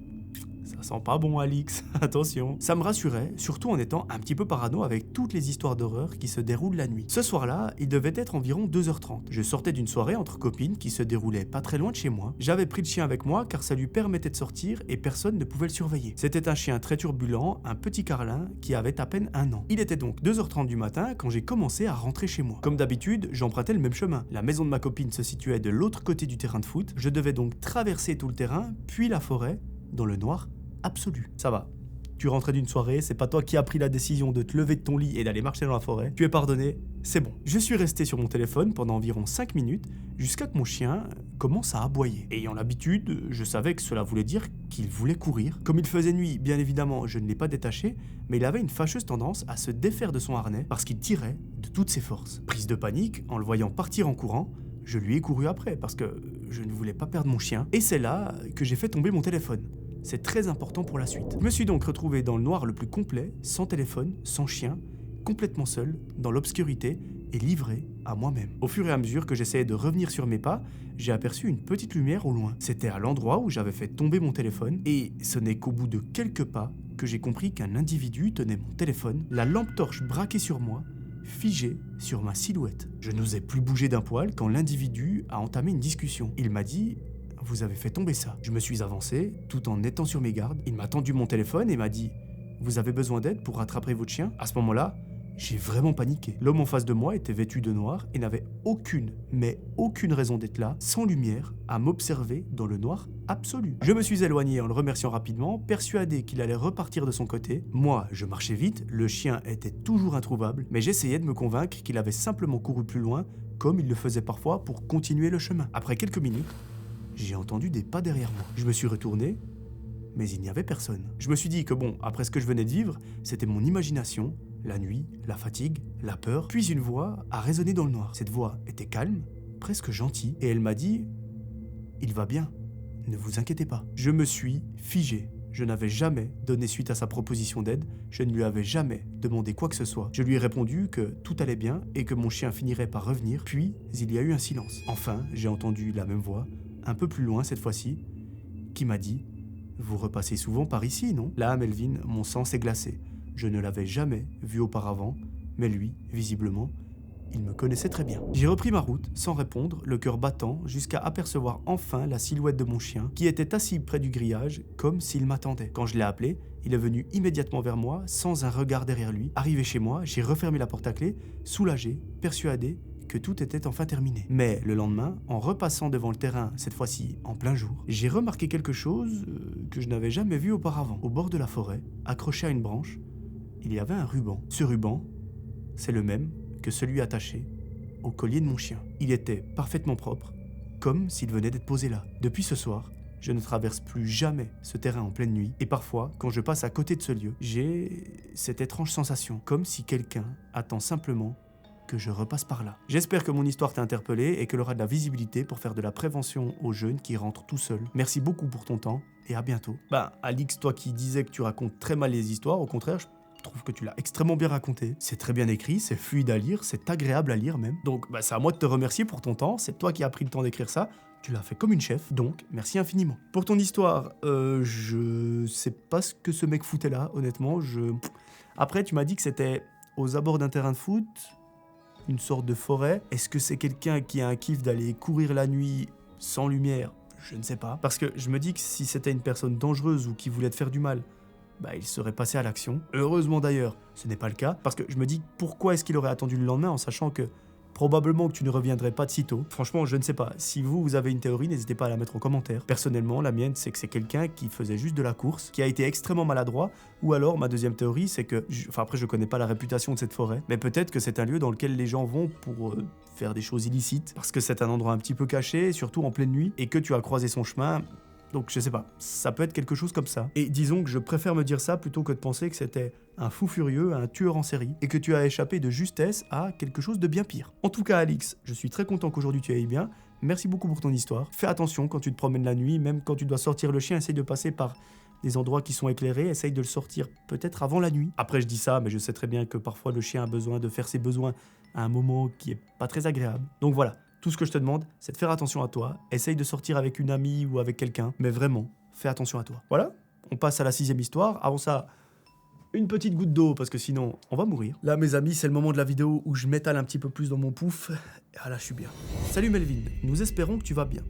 Ça sent pas bon, Alix, attention. Ça me rassurait, surtout en étant un petit peu parano avec toutes les histoires d'horreur qui se déroulent la nuit. Ce soir-là, il devait être environ 2h30. Je sortais d'une soirée entre copines qui se déroulait pas très loin de chez moi. J'avais pris le chien avec moi car ça lui permettait de sortir et personne ne pouvait le surveiller. C'était un chien très turbulent, un petit carlin qui avait à peine 1 an. Il était donc 2h30 du matin quand j'ai commencé à rentrer chez moi. Comme d'habitude, j'empruntais le même chemin. La maison de ma copine se situait de l'autre côté du terrain de foot. Je devais donc traverser tout le terrain, puis la forêt, dans le noir absolu. Ça va. Tu rentrais d'une soirée, c'est pas toi qui as pris la décision de te lever de ton lit et d'aller marcher dans la forêt. Tu es pardonné, c'est bon. Je suis resté sur mon téléphone pendant environ 5 minutes jusqu'à que mon chien commence à aboyer. Ayant l'habitude, je savais que cela voulait dire qu'il voulait courir. Comme il faisait nuit, bien évidemment, je ne l'ai pas détaché, mais il avait une fâcheuse tendance à se défaire de son harnais parce qu'il tirait de toutes ses forces. Prise de panique, en le voyant partir en courant, je lui ai couru après parce que je ne voulais pas perdre mon chien. Et c'est là que j'ai fait tomber mon téléphone. C'est très important pour la suite. Je me suis donc retrouvé dans le noir le plus complet, sans téléphone, sans chien, complètement seul, dans l'obscurité et livré à moi-même. Au fur et à mesure que j'essayais de revenir sur mes pas, j'ai aperçu une petite lumière au loin. C'était à l'endroit où j'avais fait tomber mon téléphone, et ce n'est qu'au bout de quelques pas que j'ai compris qu'un individu tenait mon téléphone, la lampe torche braquée sur moi, figé sur ma silhouette. Je n'osais plus bouger d'un poil quand l'individu a entamé une discussion. Il m'a dit « Vous avez fait tomber ça ». Je me suis avancé, tout en étant sur mes gardes. Il m'a tendu mon téléphone et m'a dit « Vous avez besoin d'aide pour rattraper votre chien ?» À ce moment-là, j'ai vraiment paniqué. L'homme en face de moi était vêtu de noir et n'avait aucune, mais aucune raison d'être là, sans lumière, à m'observer dans le noir absolu. Je me suis éloigné en le remerciant rapidement, persuadé qu'il allait repartir de son côté. Moi, je marchais vite, le chien était toujours introuvable, mais j'essayais de me convaincre qu'il avait simplement couru plus loin, comme il le faisait parfois pour continuer le chemin. Après quelques minutes, j'ai entendu des pas derrière moi. Je me suis retourné, mais il n'y avait personne. Je me suis dit que bon, après ce que je venais de vivre, c'était mon imagination, la nuit, la fatigue, la peur, puis une voix a résonné dans le noir. Cette voix était calme, presque gentille, et elle m'a dit « Il va bien, ne vous inquiétez pas ». Je me suis figé. Je n'avais jamais donné suite à sa proposition d'aide, je ne lui avais jamais demandé quoi que ce soit. Je lui ai répondu que tout allait bien et que mon chien finirait par revenir, puis il y a eu un silence. Enfin, j'ai entendu la même voix, un peu plus loin cette fois-ci, qui m'a dit « Vous repassez souvent par ici, non ?» Là, Melvin, mon sang s'est glacé. Je ne l'avais jamais vu auparavant, mais lui, visiblement, il me connaissait très bien. J'ai repris ma route, sans répondre, le cœur battant, jusqu'à apercevoir enfin la silhouette de mon chien, qui était assis près du grillage, comme s'il m'attendait. Quand je l'ai appelé, il est venu immédiatement vers moi, sans un regard derrière lui. Arrivé chez moi, j'ai refermé la porte à clé, soulagé, persuadé que tout était enfin terminé. Mais le lendemain, en repassant devant le terrain, cette fois-ci en plein jour, j'ai remarqué quelque chose que je n'avais jamais vu auparavant. Au bord de la forêt, accroché à une branche, il y avait un ruban. Ce ruban, c'est le même que celui attaché au collier de mon chien. Il était parfaitement propre, comme s'il venait d'être posé là. Depuis ce soir, je ne traverse plus jamais ce terrain en pleine nuit, et parfois, quand je passe à côté de ce lieu, j'ai cette étrange sensation, comme si quelqu'un attend simplement que je repasse par là. J'espère que mon histoire t'a interpellé et qu'elle aura de la visibilité pour faire de la prévention aux jeunes qui rentrent tout seuls. Merci beaucoup pour ton temps, et à bientôt. Alix, toi qui disais que tu racontes très mal les histoires, au contraire, je trouve que tu l'as extrêmement bien raconté. C'est très bien écrit, c'est fluide à lire, c'est agréable à lire même. Donc c'est à moi de te remercier pour ton temps, c'est toi qui as pris le temps d'écrire ça, tu l'as fait comme une chef, donc merci infiniment. Pour ton histoire, je sais pas ce que ce mec foutait là, honnêtement. Après, tu m'as dit que c'était aux abords d'un terrain de foot, une sorte de forêt. Est-ce que c'est quelqu'un qui a un kiff d'aller courir la nuit sans lumière? Je ne sais pas. Parce que je me dis que si c'était une personne dangereuse ou qui voulait te faire du mal, il serait passé à l'action. Heureusement d'ailleurs, ce n'est pas le cas, parce que je me dis pourquoi est-ce qu'il aurait attendu le lendemain en sachant que probablement que tu ne reviendrais pas de sitôt. Franchement, je ne sais pas. Si vous avez une théorie, n'hésitez pas à la mettre en commentaire. Personnellement, la mienne, c'est que c'est quelqu'un qui faisait juste de la course, qui a été extrêmement maladroit, ou alors ma deuxième théorie, c'est que... après, je connais pas la réputation de cette forêt, mais peut-être que c'est un lieu dans lequel les gens vont pour faire des choses illicites, parce que c'est un endroit un petit peu caché, surtout en pleine nuit, et que tu as croisé son chemin. Donc je sais pas, ça peut être quelque chose comme ça. Et disons que je préfère me dire ça plutôt que de penser que c'était un fou furieux, un tueur en série, et que tu as échappé de justesse à quelque chose de bien pire. En tout cas Alix, je suis très content qu'aujourd'hui tu ailles bien, merci beaucoup pour ton histoire. Fais attention quand tu te promènes la nuit, même quand tu dois sortir le chien, essaye de passer par des endroits qui sont éclairés, essaye de le sortir peut-être avant la nuit. Après je dis ça, mais je sais très bien que parfois le chien a besoin de faire ses besoins à un moment qui est pas très agréable. Donc voilà. Tout ce que je te demande, c'est de faire attention à toi. Essaye de sortir avec une amie ou avec quelqu'un. Mais vraiment, fais attention à toi. Voilà, on passe à la 6e histoire. Avant ça, une petite goutte d'eau, parce que sinon, on va mourir. Là, mes amis, c'est le moment de la vidéo où je m'étale un petit peu plus dans mon pouf. Ah là, je suis bien. Salut Melvin, nous espérons que tu vas bien.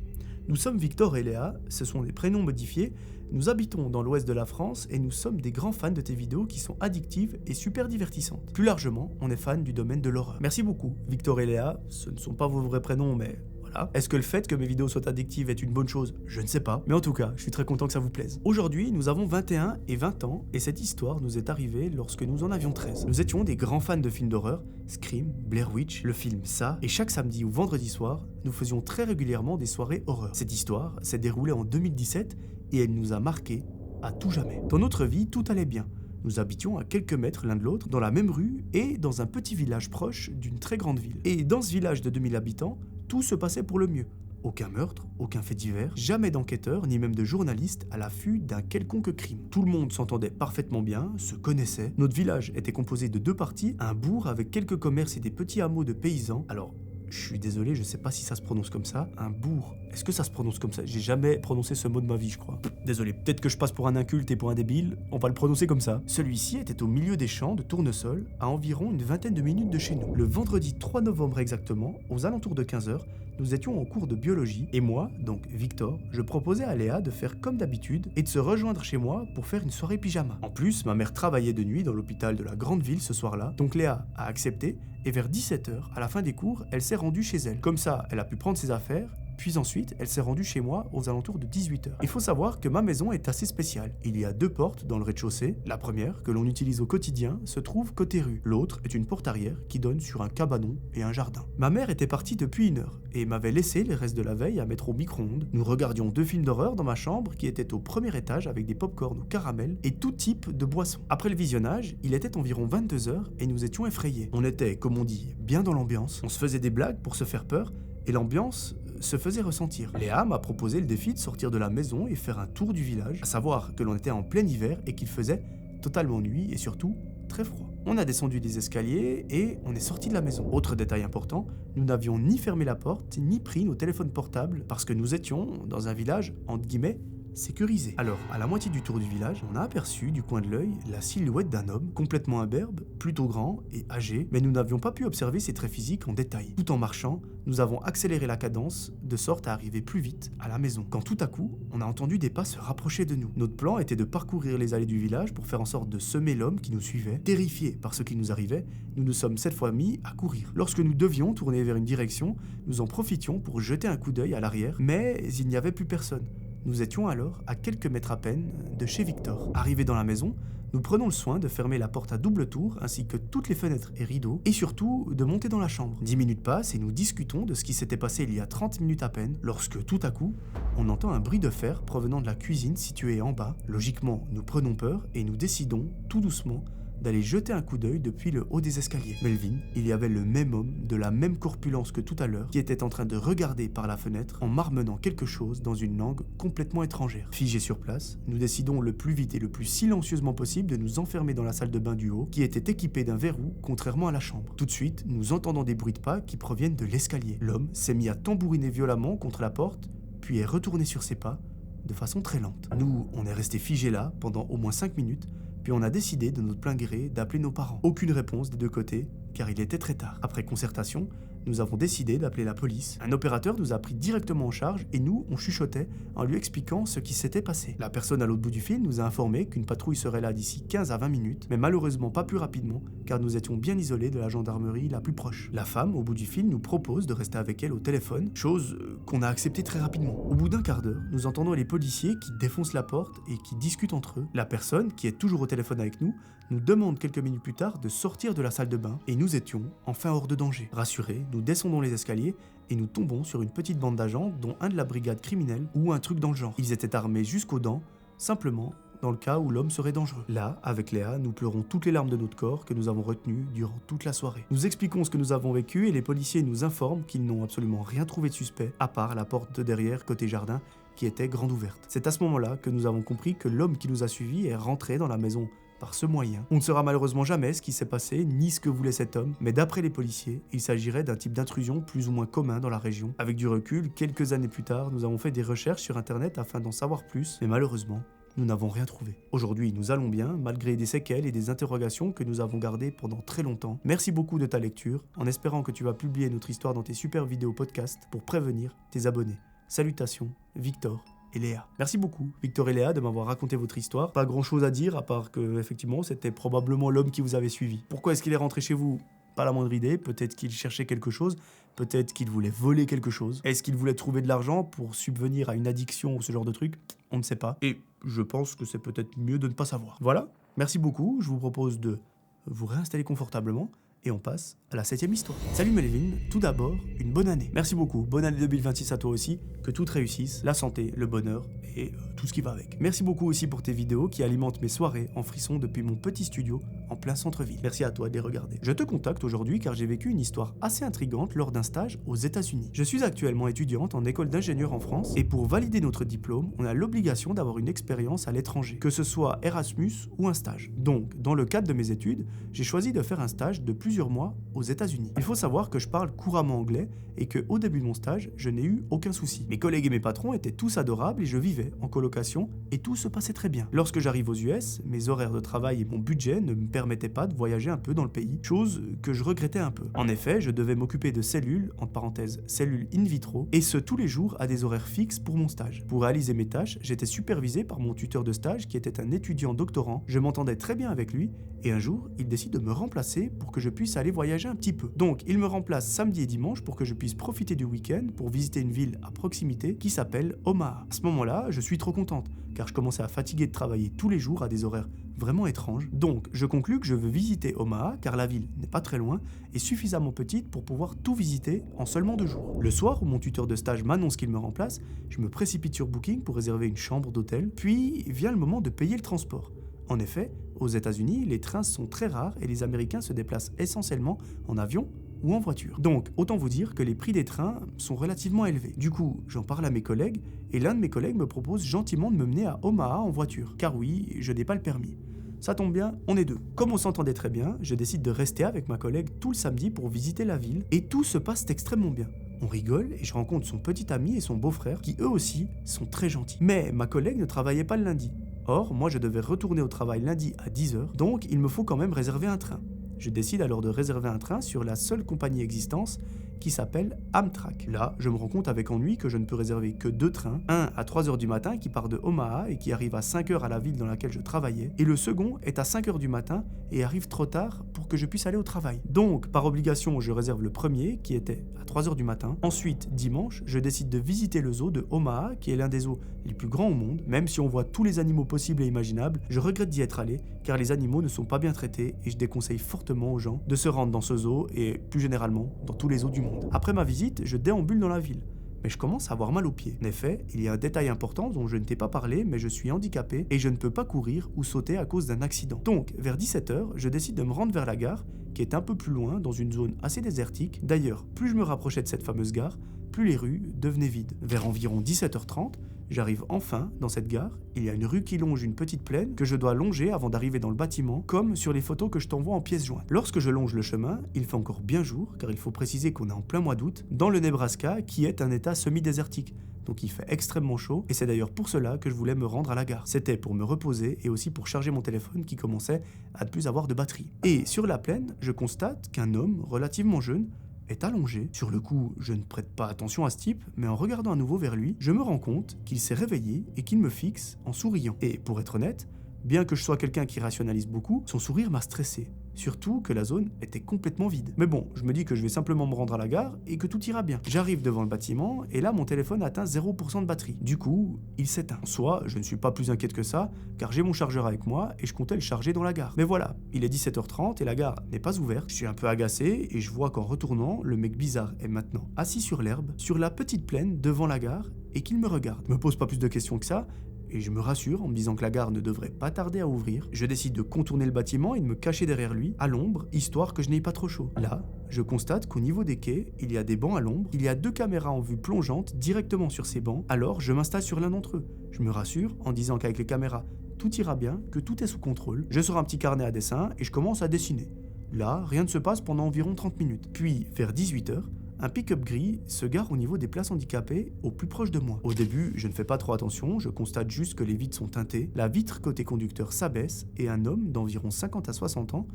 Nous sommes Victor et Léa, ce sont des prénoms modifiés. Nous habitons dans l'ouest de la France et nous sommes des grands fans de tes vidéos qui sont addictives et super divertissantes. Plus largement, on est fans du domaine de l'horreur. Merci beaucoup, Victor et Léa. Ce ne sont pas vos vrais prénoms, mais voilà. Est-ce que le fait que mes vidéos soient addictives est une bonne chose? Je ne sais pas. Mais en tout cas, je suis très content que ça vous plaise. Aujourd'hui, nous avons 21 et 20 ans et cette histoire nous est arrivée lorsque nous en avions 13. Nous étions des grands fans de films d'horreur, Scream, Blair Witch, le film Ça, et chaque samedi ou vendredi soir, nous faisions très régulièrement des soirées horreur. Cette histoire s'est déroulée en 2017 et elle nous a marqués à tout jamais. Dans notre vie, tout allait bien. Nous habitions à quelques mètres l'un de l'autre, dans la même rue et dans un petit village proche d'une très grande ville. Et dans ce village de 2000 habitants, tout se passait pour le mieux. Aucun meurtre, aucun fait divers, jamais d'enquêteurs ni même de journalistes à l'affût d'un quelconque crime. Tout le monde s'entendait parfaitement bien, se connaissait. Notre village était composé de 2 parties, un bourg avec quelques commerces et des petits hameaux de paysans. Alors, je suis désolé, je sais pas si ça se prononce comme ça, un bourg. Est-ce que ça se prononce comme ça? J'ai jamais prononcé ce mot de ma vie, je crois. Désolé, peut-être que je passe pour un inculte et pour un débile, on va le prononcer comme ça. Celui-ci était au milieu des champs de tournesol, à environ une vingtaine de minutes de chez nous. Le vendredi 3 novembre exactement, aux alentours de 15h, nous étions en cours de biologie, et moi, donc Victor, je proposais à Léa de faire comme d'habitude et de se rejoindre chez moi pour faire une soirée pyjama. En plus, ma mère travaillait de nuit dans l'hôpital de la grande ville ce soir-là, donc Léa a accepté, et vers 17h, à la fin des cours, elle s'est rendue chez elle. Comme ça, elle a pu prendre ses affaires, puis ensuite, elle s'est rendue chez moi aux alentours de 18h. Il faut savoir que ma maison est assez spéciale. Il y a 2 portes dans le rez-de-chaussée. La première, que l'on utilise au quotidien, se trouve côté rue. L'autre est une porte arrière qui donne sur un cabanon et un jardin. Ma mère était partie depuis 1 heure et m'avait laissé les restes de la veille à mettre au micro-ondes. Nous regardions 2 films d'horreur dans ma chambre qui étaient au premier étage avec des pop-corn au caramel et tout type de boissons. Après le visionnage, il était environ 22h et nous étions effrayés. On était, comme on dit, bien dans l'ambiance. On se faisait des blagues pour se faire peur et l'ambiance se faisait ressentir. Léa m'a proposé le défi de sortir de la maison et faire un tour du village, à savoir que l'on était en plein hiver et qu'il faisait totalement nuit et surtout très froid. On a descendu les escaliers et on est sorti de la maison. Autre détail important, nous n'avions ni fermé la porte ni pris nos téléphones portables parce que nous étions dans un village entre guillemets sécurisé. Alors, à la moitié du tour du village, on a aperçu du coin de l'œil la silhouette d'un homme complètement imberbe, plutôt grand et âgé, mais nous n'avions pas pu observer ses traits physiques en détail. Tout en marchant, nous avons accéléré la cadence de sorte à arriver plus vite à la maison. Quand tout à coup, on a entendu des pas se rapprocher de nous. Notre plan était de parcourir les allées du village pour faire en sorte de semer l'homme qui nous suivait. Terrifiés par ce qui nous arrivait, nous nous sommes cette fois mis à courir. Lorsque nous devions tourner vers une direction, nous en profitions pour jeter un coup d'œil à l'arrière, mais il n'y avait plus personne. Nous étions alors à quelques mètres à peine de chez Victor. Arrivés dans la maison, nous prenons le soin de fermer la porte à double tour ainsi que toutes les fenêtres et rideaux et surtout de monter dans la chambre. 10 minutes passent et nous discutons de ce qui s'était passé il y a 30 minutes à peine lorsque tout à coup, on entend un bruit de fer provenant de la cuisine située en bas. Logiquement, nous prenons peur et nous décidons tout doucement d'aller jeter un coup d'œil depuis le haut des escaliers. Melvin, il y avait le même homme, de la même corpulence que tout à l'heure, qui était en train de regarder par la fenêtre en marmonnant quelque chose dans une langue complètement étrangère. Figés sur place, nous décidons le plus vite et le plus silencieusement possible de nous enfermer dans la salle de bain du haut, qui était équipée d'un verrou, contrairement à la chambre. Tout de suite, nous entendons des bruits de pas qui proviennent de l'escalier. L'homme s'est mis à tambouriner violemment contre la porte, puis est retourné sur ses pas, de façon très lente. Nous, on est restés figés là pendant au moins 5 minutes, puis on a décidé de notre plein gré d'appeler nos parents. Aucune réponse des deux côtés, car il était très tard. Après concertation, nous avons décidé d'appeler la police. Un opérateur nous a pris directement en charge et nous, on chuchotait en lui expliquant ce qui s'était passé. La personne à l'autre bout du fil nous a informé qu'une patrouille serait là d'ici 15 à 20 minutes, mais malheureusement pas plus rapidement, car nous étions bien isolés de la gendarmerie la plus proche. La femme, au bout du fil, nous propose de rester avec elle au téléphone, chose qu'on a acceptée très rapidement. Au bout d'un quart d'heure, nous entendons les policiers qui défoncent la porte et qui discutent entre eux. La personne, qui est toujours au téléphone avec nous demande quelques minutes plus tard de sortir de la salle de bain et nous étions enfin hors de danger. Rassurés, nous descendons les escaliers et nous tombons sur une petite bande d'agents, dont un de la brigade criminelle ou un truc dans le genre. Ils étaient armés jusqu'aux dents, simplement dans le cas où l'homme serait dangereux. Là, avec Léa, nous pleurons toutes les larmes de notre corps que nous avons retenues durant toute la soirée. Nous expliquons ce que nous avons vécu et les policiers nous informent qu'ils n'ont absolument rien trouvé de suspect, à part la porte de derrière côté jardin qui était grande ouverte. C'est à ce moment-là que nous avons compris que l'homme qui nous a suivis est rentré dans la maison par ce moyen. On ne saura malheureusement jamais ce qui s'est passé, ni ce que voulait cet homme, mais d'après les policiers, il s'agirait d'un type d'intrusion plus ou moins commun dans la région. Avec du recul, quelques années plus tard, nous avons fait des recherches sur internet afin d'en savoir plus, mais malheureusement, nous n'avons rien trouvé. Aujourd'hui, nous allons bien, malgré des séquelles et des interrogations que nous avons gardées pendant très longtemps. Merci beaucoup de ta lecture, en espérant que tu vas publier notre histoire dans tes super vidéos podcast pour prévenir tes abonnés. Salutations, Victor et Léa. Merci beaucoup, Victor et Léa, de m'avoir raconté votre histoire. Pas grand chose à dire, à part que, effectivement, c'était probablement l'homme qui vous avait suivi. Pourquoi est-ce qu'il est rentré chez vous ? Pas la moindre idée. Peut-être qu'il cherchait quelque chose, peut-être qu'il voulait voler quelque chose. Est-ce qu'il voulait trouver de l'argent pour subvenir à une addiction ou ce genre de truc ? On ne sait pas. Et je pense que c'est peut-être mieux de ne pas savoir. Voilà, merci beaucoup. Je vous propose de vous réinstaller confortablement. Et on passe à la 7e histoire. Salut Melvin, tout d'abord, une bonne année. Merci beaucoup, bonne année 2026 à toi aussi, que tout réussisse, la santé, le bonheur et tout ce qui va avec. Merci beaucoup aussi pour tes vidéos qui alimentent mes soirées en frisson depuis mon petit studio en plein centre-ville. Merci à toi de les regarder. Je te contacte aujourd'hui car j'ai vécu une histoire assez intrigante lors d'un stage aux États-Unis. Je suis actuellement étudiante en école d'ingénieur en France et pour valider notre diplôme, on a l'obligation d'avoir une expérience à l'étranger, que ce soit Erasmus ou un stage. Donc, dans le cadre de mes études, j'ai choisi de faire un stage de plusieurs plusieurs mois aux États-Unis. Il faut savoir que je parle couramment anglais et qu'au début de mon stage, je n'ai eu aucun souci. Mes collègues et mes patrons étaient tous adorables et je vivais en colocation et tout se passait très bien. Lorsque j'arrive aux US, mes horaires de travail et mon budget ne me permettaient pas de voyager un peu dans le pays, chose que je regrettais un peu. En effet, je devais m'occuper de cellules, entre parenthèses cellules in vitro, et ce tous les jours à des horaires fixes pour mon stage. Pour réaliser mes tâches, j'étais supervisé par mon tuteur de stage qui était un étudiant doctorant, je m'entendais très bien avec lui, et un jour, il décide de me remplacer pour que je puisse aller voyager un petit peu. Donc, il me remplace samedi et dimanche pour que je puisse profiter du week-end pour visiter une ville à proximité qui s'appelle Omaha. À ce moment-là, je suis trop contente, car je commençais à fatiguer de travailler tous les jours à des horaires vraiment étranges. Donc, je conclus que je veux visiter Omaha, car la ville n'est pas très loin et suffisamment petite pour pouvoir tout visiter en seulement 2 jours. Le soir où mon tuteur de stage m'annonce qu'il me remplace, je me précipite sur Booking pour réserver une chambre d'hôtel, puis vient le moment de payer le transport. En effet, aux États-Unis, les trains sont très rares et les Américains se déplacent essentiellement en avion ou en voiture. Donc, autant vous dire que les prix des trains sont relativement élevés. Du coup, j'en parle à mes collègues et l'un de mes collègues me propose gentiment de me mener à Omaha en voiture, car oui, je n'ai pas le permis. Ça tombe bien, on est deux. Comme on s'entendait très bien, je décide de rester avec ma collègue tout le samedi pour visiter la ville et tout se passe extrêmement bien. On rigole et je rencontre son petit ami et son beau-frère qui eux aussi sont très gentils. Mais ma collègue ne travaillait pas le lundi. Or, moi je devais retourner au travail lundi à 10h, donc il me faut quand même réserver un train. Je décide alors de réserver un train sur la seule compagnie existante qui s'appelle Amtrak. Là, je me rends compte avec ennui que je ne peux réserver que 2 trains, un à 3h du matin qui part de Omaha et qui arrive à 5h à la ville dans laquelle je travaillais, et le second est à 5h du matin et arrive trop tard pour que je puisse aller au travail. Donc, par obligation, je réserve le premier qui était à 3h du matin. Ensuite, dimanche, je décide de visiter le zoo de Omaha, qui est l'un des zoos les plus grands au monde. Même si on voit tous les animaux possibles et imaginables, je regrette d'y être allé car les animaux ne sont pas bien traités et je déconseille fortement aux gens de se rendre dans ce zoo et plus généralement dans tous les zoos du monde. Après ma visite, je déambule dans la ville, mais je commence à avoir mal aux pieds. En effet, il y a un détail important dont je ne t'ai pas parlé, mais je suis handicapé et je ne peux pas courir ou sauter à cause d'un accident. Donc, vers 17h, je décide de me rendre vers la gare, qui est un peu plus loin, dans une zone assez désertique. D'ailleurs, plus je me rapprochais de cette fameuse gare, plus les rues devenaient vides. Vers environ 17h30, j'arrive enfin dans cette gare. Il y a une rue qui longe une petite plaine que je dois longer avant d'arriver dans le bâtiment, comme sur les photos que je t'envoie en pièces jointes. Lorsque je longe le chemin, il fait encore bien jour, car il faut préciser qu'on est en plein mois d'août, dans le Nebraska, qui est un état semi-désertique. Donc il fait extrêmement chaud, et c'est d'ailleurs pour cela que je voulais me rendre à la gare. C'était pour me reposer et aussi pour charger mon téléphone qui commençait à ne plus avoir de batterie. Et sur la plaine, je constate qu'un homme relativement jeune est allongé. Sur le coup, je ne prête pas attention à ce type, mais en regardant à nouveau vers lui, je me rends compte qu'il s'est réveillé et qu'il me fixe en souriant. Et pour être honnête, bien que je sois quelqu'un qui rationalise beaucoup, son sourire m'a stressé. Surtout que la zone était complètement vide. Mais bon, je me dis que je vais simplement me rendre à la gare et que tout ira bien. J'arrive devant le bâtiment et là mon téléphone atteint 0% de batterie. Du coup, il s'éteint. En soi, je ne suis pas plus inquiète que ça, car j'ai mon chargeur avec moi et je comptais le charger dans la gare. Mais voilà, il est 17h30 et la gare n'est pas ouverte. Je suis un peu agacé et je vois qu'en retournant, le mec bizarre est maintenant assis sur l'herbe, sur la petite plaine devant la gare et qu'il me regarde. Je me pose pas plus de questions que ça. Et je me rassure en me disant que la gare ne devrait pas tarder à ouvrir. Je décide de contourner le bâtiment et de me cacher derrière lui, à l'ombre, histoire que je n'aie pas trop chaud. Là, je constate qu'au niveau des quais, il y a des bancs à l'ombre, il y a 2 caméras en vue plongeante directement sur ces bancs, alors je m'installe sur l'un d'entre eux. Je me rassure en disant qu'avec les caméras, tout ira bien, que tout est sous contrôle. Je sors un petit carnet à dessin et je commence à dessiner. Là, rien ne se passe pendant environ 30 minutes. Puis, vers 18h, un pick-up gris se gare au niveau des places handicapées au plus proche de moi. Au début, je ne fais pas trop attention, je constate juste que les vitres sont teintées, la vitre côté conducteur s'abaisse et un homme d'environ 50 à 60 ans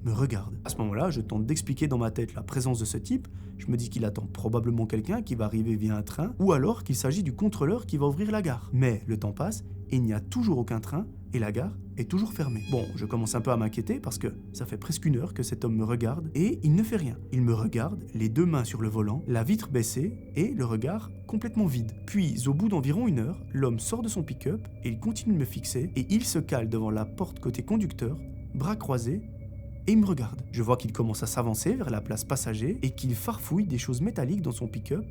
me regarde. À ce moment-là, je tente d'expliquer dans ma tête la présence de ce type, je me dis qu'il attend probablement quelqu'un qui va arriver via un train ou alors qu'il s'agit du contrôleur qui va ouvrir la gare. Mais le temps passe et il n'y a toujours aucun train et la gare est toujours fermée. Bon, je commence un peu à m'inquiéter parce que ça fait presque 1 heure que cet homme me regarde et il ne fait rien. Il me regarde, les 2 mains sur le volant, la vitre baissée et le regard complètement vide. Puis, au bout d'environ 1 heure, l'homme sort de son pick-up et il continue de me fixer et il se cale devant la porte côté conducteur, bras croisés, et il me regarde. Je vois qu'il commence à s'avancer vers la place passager et qu'il farfouille des choses métalliques dans son pick-up,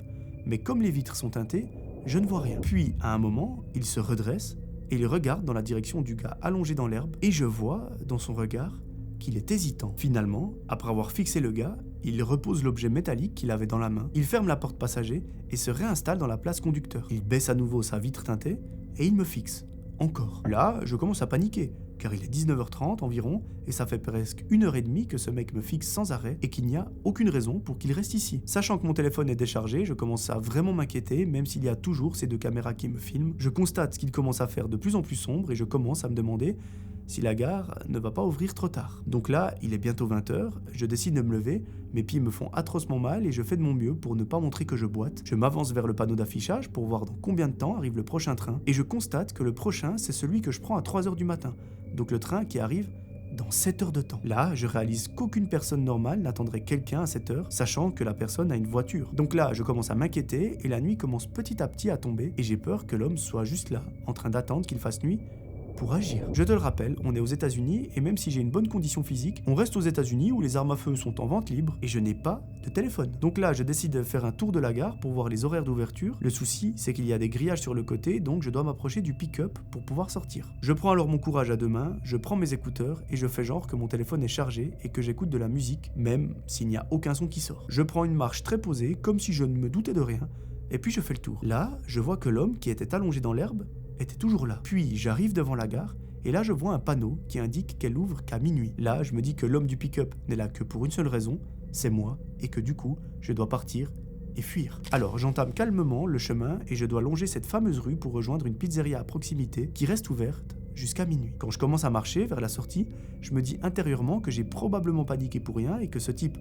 mais comme les vitres sont teintées, je ne vois rien. Puis, à un moment, il se redresse et il regarde dans la direction du gars allongé dans l'herbe et je vois dans son regard qu'il est hésitant. Finalement, après avoir fixé le gars, il repose l'objet métallique qu'il avait dans la main, il ferme la porte passager et se réinstalle dans la place conducteur. Il baisse à nouveau sa vitre teintée et il me fixe. Encore. Là, je commence à paniquer. car il est 19h30 environ, et ça fait presque 1h30 que ce mec me fixe sans arrêt et qu'il n'y a aucune raison pour qu'il reste ici. Sachant que mon téléphone est déchargé, je commence à vraiment m'inquiéter, même s'il y a toujours ces deux caméras qui me filment. Je constate qu'il commence à faire de plus en plus sombre et je commence à me demander si la gare ne va pas ouvrir trop tard. Donc là, il est bientôt 20h, je décide de me lever, mes pieds me font atrocement mal et je fais de mon mieux pour ne pas montrer que je boite. Je m'avance vers le panneau d'affichage pour voir dans combien de temps arrive le prochain train et je constate que le prochain, c'est celui que je prends à 3h du matin. Donc le train qui arrive dans 7 heures de temps. Là, je réalise qu'aucune personne normale n'attendrait quelqu'un à 7 heures, sachant que la personne a une voiture. Donc là, je commence à m'inquiéter et la nuit commence petit à petit à tomber et j'ai peur que l'homme soit juste là, en train d'attendre qu'il fasse nuit pour agir. Je te le rappelle, on est aux États-Unis et même si j'ai une bonne condition physique, on reste aux États-Unis où les armes à feu sont en vente libre et je n'ai pas de téléphone. Donc là, je décide de faire un tour de la gare pour voir les horaires d'ouverture. Le souci, c'est qu'il y a des grillages sur le côté, donc je dois m'approcher du pick-up pour pouvoir sortir. Je prends alors mon courage à deux mains, je prends mes écouteurs et je fais genre que mon téléphone est chargé et que j'écoute de la musique, même s'il n'y a aucun son qui sort. Je prends une marche très posée, comme si je ne me doutais de rien, et puis je fais le tour. Là, je vois que l'homme qui était allongé dans l'herbe était toujours là. Puis j'arrive devant la gare et là je vois un panneau qui indique qu'elle ouvre qu'à minuit. Là je me dis que l'homme du pick-up n'est là que pour une seule raison, c'est moi, et que du coup je dois partir et fuir. Alors j'entame calmement le chemin et je dois longer cette fameuse rue pour rejoindre une pizzeria à proximité qui reste ouverte jusqu'à minuit. Quand je commence à marcher vers la sortie, je me dis intérieurement que j'ai probablement paniqué pour rien et que ce type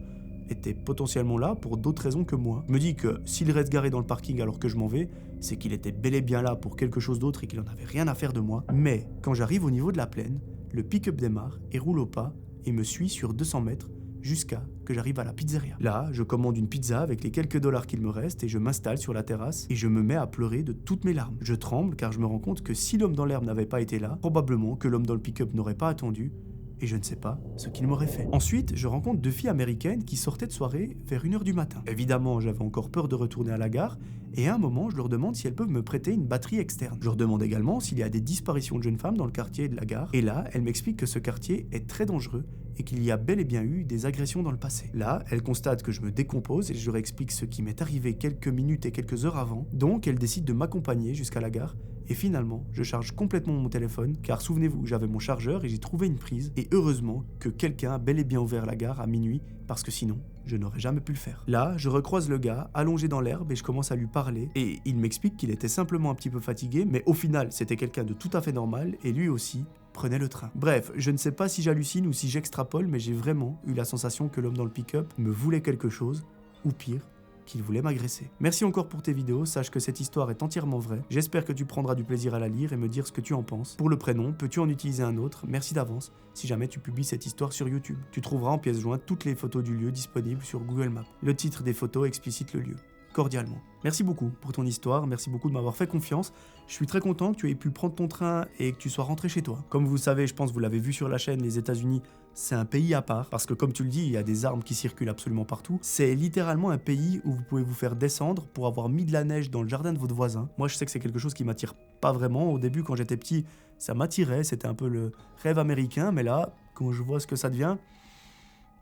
était potentiellement là pour d'autres raisons que moi. Je me dis que s'il reste garé dans le parking alors que je m'en vais, c'est qu'il était bel et bien là pour quelque chose d'autre et qu'il n'en avait rien à faire de moi. Mais quand j'arrive au niveau de la plaine, le pick-up démarre et roule au pas et me suit sur 200 mètres jusqu'à que j'arrive à la pizzeria. Là, je commande une pizza avec les quelques dollars qu'il me reste et je m'installe sur la terrasse et je me mets à pleurer de toutes mes larmes. Je tremble car je me rends compte que si l'homme dans l'herbe n'avait pas été là, probablement que l'homme dans le pick-up n'aurait pas attendu et je ne sais pas ce qu'il m'aurait fait. Ensuite, je rencontre deux filles américaines qui sortaient de soirée vers 1h du matin. Évidemment, j'avais encore peur de retourner à la gare, et à un moment, je leur demande si elles peuvent me prêter une batterie externe. Je leur demande également s'il y a des disparitions de jeunes femmes dans le quartier de la gare, et là, elles m'expliquent que ce quartier est très dangereux et qu'il y a bel et bien eu des agressions dans le passé. Là, elles constatent que je me décompose et je leur explique ce qui m'est arrivé quelques minutes et quelques heures avant, donc elles décident de m'accompagner jusqu'à la gare. Et finalement, je charge complètement mon téléphone, car souvenez-vous, j'avais mon chargeur et j'ai trouvé une prise, et heureusement que quelqu'un a bel et bien ouvert la gare à minuit, parce que sinon, je n'aurais jamais pu le faire. Là, je recroise le gars, allongé dans l'herbe, et je commence à lui parler, et il m'explique qu'il était simplement un petit peu fatigué, mais au final, c'était quelqu'un de tout à fait normal, et lui aussi prenait le train. Bref, je ne sais pas si j'hallucine ou si j'extrapole, mais j'ai vraiment eu la sensation que l'homme dans le pick-up me voulait quelque chose, ou pire, qu'il voulait m'agresser. Merci encore pour tes vidéos, sache que cette histoire est entièrement vraie. J'espère que tu prendras du plaisir à la lire et me dire ce que tu en penses. Pour le prénom, peux-tu en utiliser un autre? Merci d'avance si jamais tu publies cette histoire sur YouTube. Tu trouveras en pièce jointe toutes les photos du lieu disponibles sur Google Maps. Le titre des photos explicite le lieu. Cordialement. Merci beaucoup pour ton histoire, merci beaucoup de m'avoir fait confiance. Je suis très content que tu aies pu prendre ton train et que tu sois rentré chez toi. Comme vous le savez, je pense que vous l'avez vu sur la chaîne, les États-Unis, c'est un pays à part, parce que comme tu le dis, il y a des armes qui circulent absolument partout. C'est littéralement un pays où vous pouvez vous faire descendre pour avoir mis de la neige dans le jardin de votre voisin. Moi, je sais que c'est quelque chose qui m'attire pas vraiment. Au début, quand j'étais petit, ça m'attirait, c'était un peu le rêve américain, mais là, quand je vois ce que ça devient,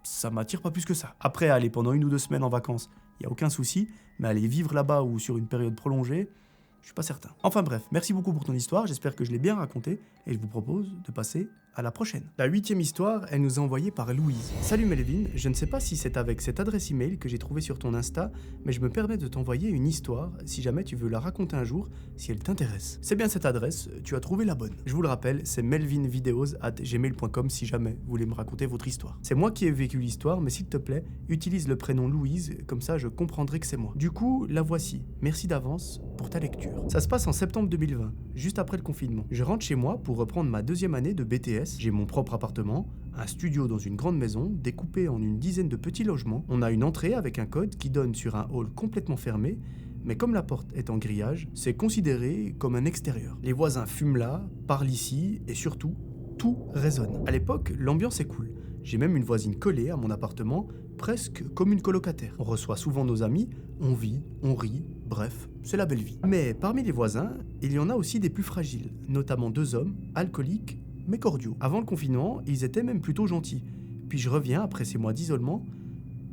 ça m'attire pas plus que ça. Après, aller pendant 1 ou 2 semaines en vacances, il n'y a aucun souci, mais aller vivre là-bas ou sur une période prolongée, je suis pas certain. Enfin bref, merci beaucoup pour ton histoire, j'espère que je l'ai bien racontée, et je vous propose de passer à la prochaine. La 8e histoire, elle nous est envoyée par Louise. Salut Melvin, je ne sais pas si c'est avec cette adresse email que j'ai trouvée sur ton Insta, mais je me permets de t'envoyer une histoire, si jamais tu veux la raconter un jour, si elle t'intéresse. C'est bien cette adresse, tu as trouvé la bonne. Je vous le rappelle, c'est melvinvideos@gmail.com si jamais vous voulez me raconter votre histoire. C'est moi qui ai vécu l'histoire, mais s'il te plaît, utilise le prénom Louise, comme ça je comprendrai que c'est moi. Du coup, la voici. Merci d'avance pour ta lecture. Ça se passe en septembre 2020, juste après le confinement. Je rentre chez moi pour reprendre ma 2e année de BTS. J'ai mon propre appartement, un studio dans une grande maison, découpé en une dizaine de petits logements. On a une entrée avec un code qui donne sur un hall complètement fermé, mais comme la porte est en grillage, c'est considéré comme un extérieur. Les voisins fument là, parlent ici, et surtout, tout résonne. À l'époque, l'ambiance est cool. J'ai même une voisine collée à mon appartement, presque comme une colocataire. On reçoit souvent nos amis, on vit, on rit, bref, c'est la belle vie. Mais parmi les voisins, il y en a aussi des plus fragiles, notamment 2 hommes, alcooliques, mais cordiaux. Avant le confinement, ils étaient même plutôt gentils. Puis je reviens après ces mois d'isolement,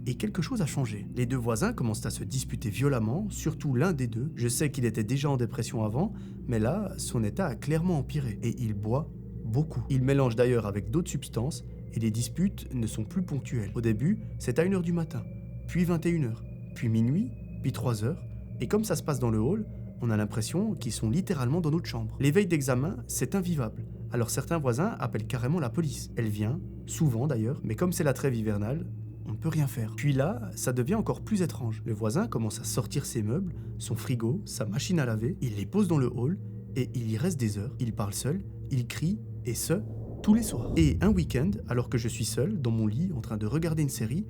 et quelque chose a changé. Les 2 voisins commencent à se disputer violemment, surtout l'un des 2. Je sais qu'il était déjà en dépression avant, mais là, son état a clairement empiré, et il boit beaucoup. Il mélange d'ailleurs avec d'autres substances et les disputes ne sont plus ponctuelles. Au début, c'est à 1h du matin, puis 21h, puis minuit, puis 3h, et comme ça se passe dans le hall, on a l'impression qu'ils sont littéralement dans notre chambre. Les veilles d'examen, c'est invivable. Alors certains voisins appellent carrément la police. Elle vient, souvent d'ailleurs, mais comme c'est la trêve hivernale, on ne peut rien faire. Puis là, ça devient encore plus étrange. Le voisin commence à sortir ses meubles, son frigo, sa machine à laver, il les pose dans le hall, et il y reste des heures. Il parle seul, il crie, et ce, tous les soirs. Et un week-end, alors que je suis seul, dans mon lit, en train de regarder une série,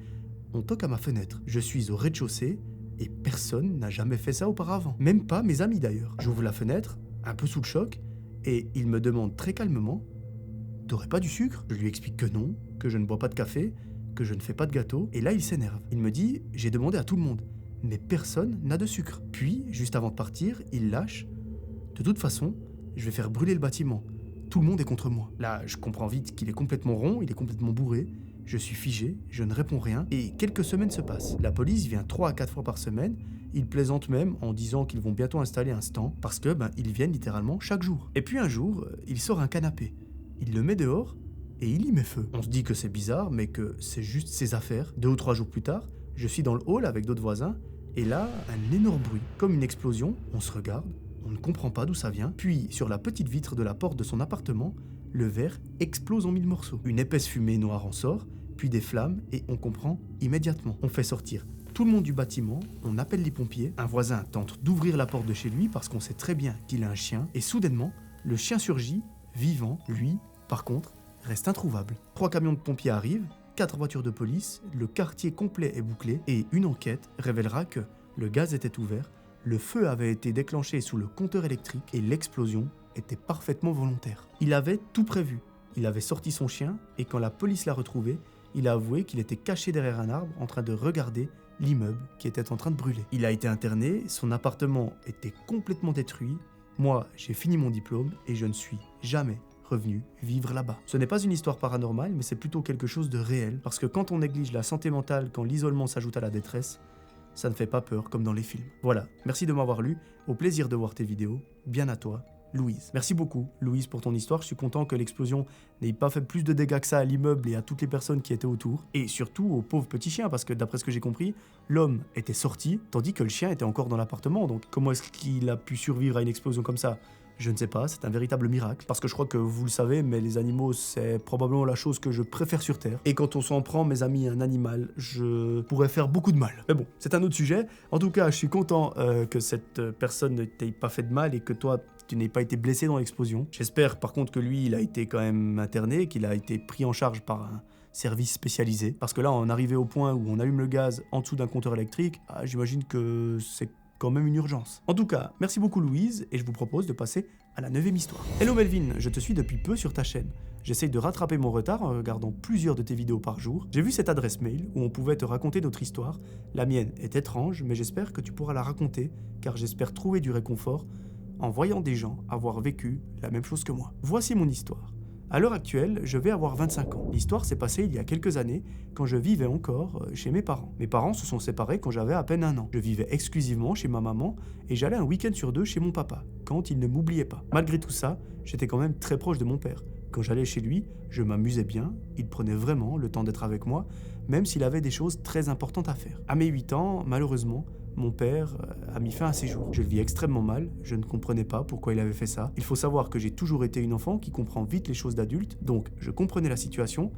on toque à ma fenêtre. Je suis au rez-de-chaussée, et personne n'a jamais fait ça auparavant. Même pas mes amis d'ailleurs. J'ouvre la fenêtre, un peu sous le choc, et il me demande très calmement « T'aurais pas du sucre ?» Je lui explique que non, que je ne bois pas de café, que je ne fais pas de gâteau, et là il s'énerve. Il me dit « J'ai demandé à tout le monde, mais personne n'a de sucre. » Puis, juste avant de partir, il lâche « De toute façon, je vais faire brûler le bâtiment. Tout le monde est contre moi. » Là, je comprends vite qu'il est complètement rond, il est complètement bourré. Je suis figé, je ne réponds rien, et quelques semaines se passent. La police vient 3 à 4 fois par semaine, ils plaisantent même en disant qu'ils vont bientôt installer un stand, parce que ils viennent littéralement chaque jour. Et puis un jour, il sort un canapé, il le met dehors, et il y met feu. On se dit que c'est bizarre, mais que c'est juste ses affaires. 2 ou 3 jours plus tard, je suis dans le hall avec d'autres voisins, et là, un énorme bruit, comme une explosion, on se regarde, on ne comprend pas d'où ça vient, puis sur la petite vitre de la porte de son appartement, le verre explose en 1000 morceaux. Une épaisse fumée noire en sort, puis des flammes, et on comprend immédiatement. On fait sortir tout le monde du bâtiment, on appelle les pompiers, un voisin tente d'ouvrir la porte de chez lui parce qu'on sait très bien qu'il a un chien, et soudainement, le chien surgit, vivant, lui, par contre, reste introuvable. 3 camions de pompiers arrivent, 4 voitures de police, le quartier complet est bouclé, et une enquête révélera que le gaz était ouvert, le feu avait été déclenché sous le compteur électrique, et l'explosion était parfaitement volontaire. Il avait tout prévu. Il avait sorti son chien, et quand la police l'a retrouvé, il a avoué qu'il était caché derrière un arbre en train de regarder l'immeuble qui était en train de brûler. Il a été interné, son appartement était complètement détruit. Moi, j'ai fini mon diplôme et je ne suis jamais revenu vivre là-bas. Ce n'est pas une histoire paranormale, mais c'est plutôt quelque chose de réel, parce que quand on néglige la santé mentale, quand l'isolement s'ajoute à la détresse, ça ne fait pas peur comme dans les films. Voilà, merci de m'avoir lu, au plaisir de voir tes vidéos, bien à toi, Louise. Merci beaucoup, Louise, pour ton histoire. Je suis content que l'explosion n'ait pas fait plus de dégâts que ça à l'immeuble et à toutes les personnes qui étaient autour. Et surtout au pauvre petit chien, parce que d'après ce que j'ai compris, l'homme était sorti, tandis que le chien était encore dans l'appartement. Donc comment est-ce qu'il a pu survivre à une explosion comme ça ? Je ne sais pas, c'est un véritable miracle. Parce que je crois que vous le savez, mais les animaux, c'est probablement la chose que je préfère sur Terre. Et quand on s'en prend, mes amis, un animal, je pourrais faire beaucoup de mal. Mais bon, c'est un autre sujet. En tout cas, je suis content que cette personne ne t'ait pas fait de mal et que toi, tu n'aies pas été blessé dans l'explosion. J'espère par contre que lui, il a été quand même interné, qu'il a été pris en charge par un service spécialisé. Parce que là, on arrivait au point où on allume le gaz en dessous d'un compteur électrique, j'imagine que c'est quand même une urgence. En tout cas, merci beaucoup Louise, et je vous propose de passer à la 9e histoire. Hello Melvin, je te suis depuis peu sur ta chaîne. J'essaye de rattraper mon retard en regardant plusieurs de tes vidéos par jour. J'ai vu cette adresse mail où on pouvait te raconter notre histoire. La mienne est étrange, mais j'espère que tu pourras la raconter, car j'espère trouver du réconfort en voyant des gens avoir vécu la même chose que moi. Voici mon histoire. À l'heure actuelle, je vais avoir 25 ans. L'histoire s'est passée il y a quelques années, quand je vivais encore chez mes parents. Mes parents se sont séparés quand j'avais à peine 1 an. Je vivais exclusivement chez ma maman et j'allais un week-end sur 2 chez mon papa, quand il ne m'oubliait pas. Malgré tout ça, j'étais quand même très proche de mon père. Quand j'allais chez lui, je m'amusais bien, il prenait vraiment le temps d'être avec moi, même s'il avait des choses très importantes à faire. À mes 8 ans, malheureusement, mon père a mis fin à ses jours. Je le vis extrêmement mal, je ne comprenais pas pourquoi il avait fait ça. Il faut savoir que j'ai toujours été une enfant qui comprend vite les choses d'adulte, donc je comprenais la situation,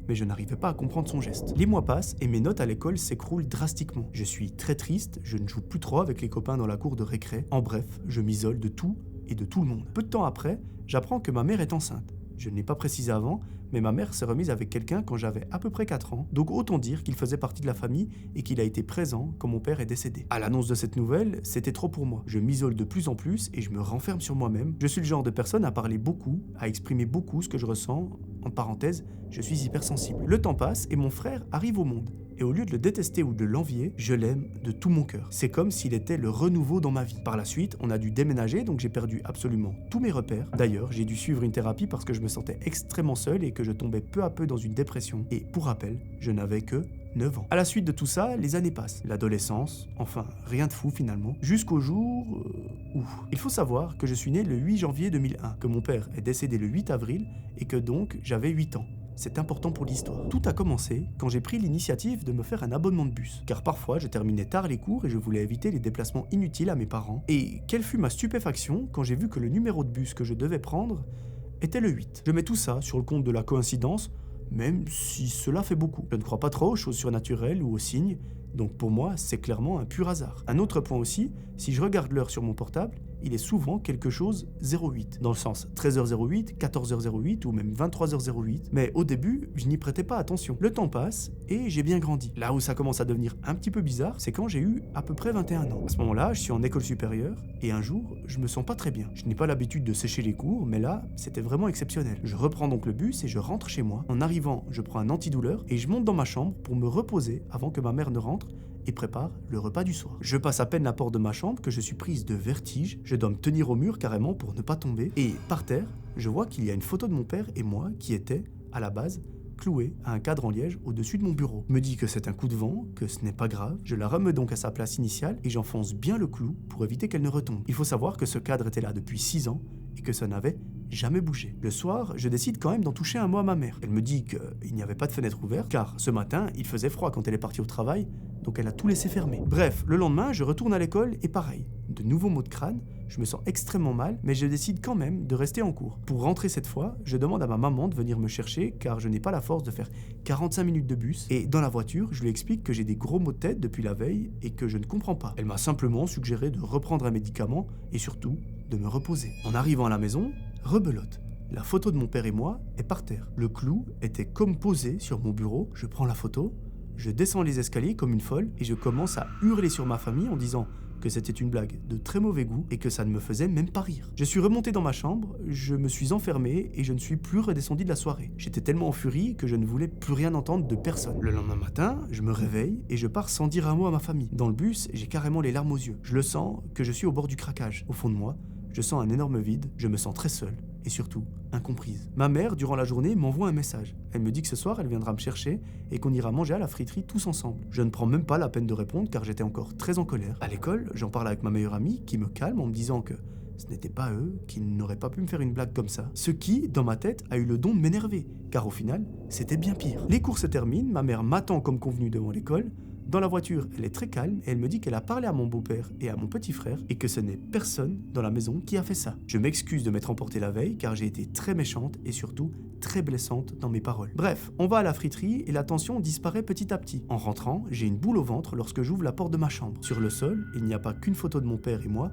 mais je n'arrivais pas à comprendre son geste. Les mois passent et mes notes à l'école s'écroulent drastiquement. Je suis très triste, je ne joue plus trop avec les copains dans la cour de récré. En bref, je m'isole de tout et de tout le monde. Peu de temps après, j'apprends que ma mère est enceinte. Je ne l'ai pas précisé avant, mais ma mère s'est remise avec quelqu'un quand j'avais à peu près 4 ans, donc autant dire qu'il faisait partie de la famille et qu'il a été présent quand mon père est décédé. À l'annonce de cette nouvelle, c'était trop pour moi. Je m'isole de plus en plus et je me renferme sur moi-même. Je suis le genre de personne à parler beaucoup, à exprimer beaucoup ce que je ressens. En parenthèse, je suis hypersensible. Le temps passe et mon frère arrive au monde. et au lieu de le détester ou de l'envier, je l'aime de tout mon cœur. C'est comme s'il était le renouveau dans ma vie. Par la suite, on a dû déménager, donc j'ai perdu absolument tous mes repères. D'ailleurs, j'ai dû suivre une thérapie parce que je me sentais extrêmement seul et que je tombais peu à peu dans une dépression. Et pour rappel, je n'avais que 9 ans. À la suite de tout ça, les années passent. L'adolescence, enfin, rien de fou finalement. Jusqu'au jour où... Il faut savoir que je suis né le 8 janvier 2001, que mon père est décédé le 8 avril et que donc j'avais 8 ans. C'est important pour l'histoire. Tout a commencé quand j'ai pris l'initiative de me faire un abonnement de bus. Car parfois, je terminais tard les cours et je voulais éviter les déplacements inutiles à mes parents. Et quelle fut ma stupéfaction quand j'ai vu que le numéro de bus que je devais prendre était le 8. Je mets tout ça sur le compte de la coïncidence, même si cela fait beaucoup. Je ne crois pas trop aux choses surnaturelles ou aux signes, donc pour moi, c'est clairement un pur hasard. Un autre point aussi, si je regarde l'heure sur mon portable, il est souvent quelque chose 08, dans le sens 13h08, 14h08 ou même 23h08, mais au début, je n'y prêtais pas attention. Le temps passe et j'ai bien grandi. Là où ça commence à devenir un petit peu bizarre, c'est quand j'ai eu à peu près 21 ans. À ce moment-là, je suis en école supérieure et un jour, je me sens pas très bien. Je n'ai pas l'habitude de sécher les cours, mais là, c'était vraiment exceptionnel. Je reprends donc le bus et je rentre chez moi. En arrivant, je prends un antidouleur et je monte dans ma chambre pour me reposer avant que ma mère ne rentre et prépare le repas du soir. Je passe à peine la porte de ma chambre que je suis prise de vertige, je dois me tenir au mur carrément pour ne pas tomber, et par terre, je vois qu'il y a une photo de mon père et moi qui était, à la base, clouée à un cadre en liège au-dessus de mon bureau. Me dit que c'est un coup de vent, que ce n'est pas grave, je la remets donc à sa place initiale et j'enfonce bien le clou pour éviter qu'elle ne retombe. Il faut savoir que ce cadre était là depuis 6 ans et que ça n'avait jamais bougé. Le soir, je décide quand même d'en toucher un mot à ma mère. Elle me dit qu'il n'y avait pas de fenêtre ouverte car ce matin, il faisait froid quand elle est partie au travail, donc elle a tout laissé fermer. Bref, le lendemain, je retourne à l'école et pareil, de nouveaux maux de crâne, je me sens extrêmement mal, mais je décide quand même de rester en cours. Pour rentrer cette fois, je demande à ma maman de venir me chercher car je n'ai pas la force de faire 45 minutes de bus et dans la voiture, je lui explique que j'ai des gros maux de tête depuis la veille et que je ne comprends pas. Elle m'a simplement suggéré de reprendre un médicament et surtout de me reposer. En arrivant à la maison, rebelote. La photo de mon père et moi est par terre. Le clou était comme posé sur mon bureau. Je prends la photo, je descends les escaliers comme une folle et je commence à hurler sur ma famille en disant que c'était une blague de très mauvais goût et que ça ne me faisait même pas rire. Je suis remonté dans ma chambre, je me suis enfermé et je ne suis plus redescendu de la soirée. J'étais tellement en furie que je ne voulais plus rien entendre de personne. Le lendemain matin, je me réveille et je pars sans dire un mot à ma famille. Dans le bus, j'ai carrément les larmes aux yeux. Je le sens que je suis au bord du craquage. Au fond de moi, je sens un énorme vide, je me sens très seul et surtout incomprise. Ma mère, durant la journée, m'envoie un message. Elle me dit que ce soir, elle viendra me chercher et qu'on ira manger à la friterie tous ensemble. Je ne prends même pas la peine de répondre car j'étais encore très en colère. À l'école, j'en parle avec ma meilleure amie qui me calme en me disant que ce n'était pas eux, qu'ils n'auraient pas pu me faire une blague comme ça. Ce qui, dans ma tête, a eu le don de m'énerver, car au final, c'était bien pire. Les cours se terminent, ma mère m'attend comme convenu devant l'école. Dans la voiture, elle est très calme et elle me dit qu'elle a parlé à mon beau-père et à mon petit frère et que ce n'est personne dans la maison qui a fait ça. Je m'excuse de m'être emporté la veille car j'ai été très méchante et surtout très blessante dans mes paroles. Bref, on va à la friterie et la tension disparaît petit à petit. En rentrant, j'ai une boule au ventre lorsque j'ouvre la porte de ma chambre. Sur le sol, il n'y a pas qu'une photo de mon père et moi,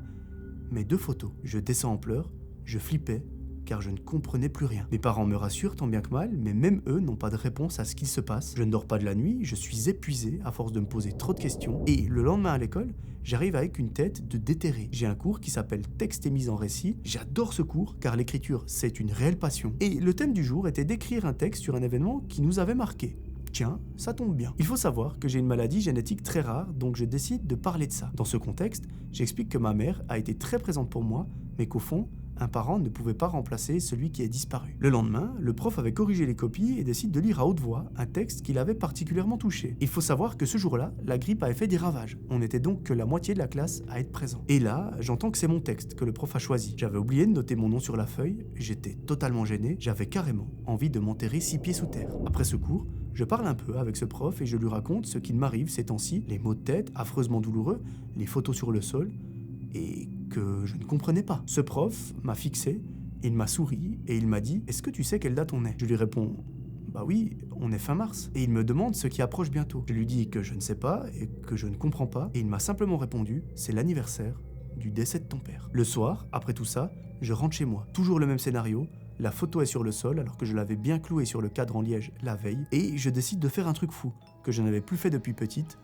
mais 2 photos. Je descends en pleurs, je flippais, car je ne comprenais plus rien. Mes parents me rassurent tant bien que mal, mais même eux n'ont pas de réponse à ce qu'il se passe. Je ne dors pas de la nuit, je suis épuisé à force de me poser trop de questions, et le lendemain à l'école, j'arrive avec une tête de déterré. J'ai un cours qui s'appelle Texte et mise en récit. J'adore ce cours, car l'écriture, c'est une réelle passion. Et le thème du jour était d'écrire un texte sur un événement qui nous avait marqué. Tiens, ça tombe bien. Il faut savoir que j'ai une maladie génétique très rare, donc je décide de parler de ça. Dans ce contexte, j'explique que ma mère a été très présente pour moi, mais qu'au fond, un parent ne pouvait pas remplacer celui qui est disparu. Le lendemain, le prof avait corrigé les copies et décide de lire à haute voix un texte qui l'avait particulièrement touché. Il faut savoir que ce jour-là, la grippe avait fait des ravages. On n'était donc que la moitié de la classe à être présent. Et là, j'entends que c'est mon texte que le prof a choisi. J'avais oublié de noter mon nom sur la feuille, j'étais totalement gêné, j'avais carrément envie de m'enterrer 6 pieds sous terre. Après ce cours, je parle un peu avec ce prof et je lui raconte ce qu'il m'arrive ces temps-ci, les maux de tête affreusement douloureux, les photos sur le sol, et que je ne comprenais pas. Ce prof m'a fixé, il m'a souri et il m'a dit « Est-ce que tu sais quelle date on est ?» Je lui réponds « Bah oui, on est fin mars. » Et il me demande ce qui approche bientôt. Je lui dis que je ne sais pas et que je ne comprends pas et il m'a simplement répondu « C'est l'anniversaire du décès de ton père. » Le soir, après tout ça, je rentre chez moi. Toujours le même scénario. La photo est sur le sol alors que je l'avais bien clouée sur le cadre en liège la veille et je décide de faire un truc fou que je n'avais plus fait depuis petite.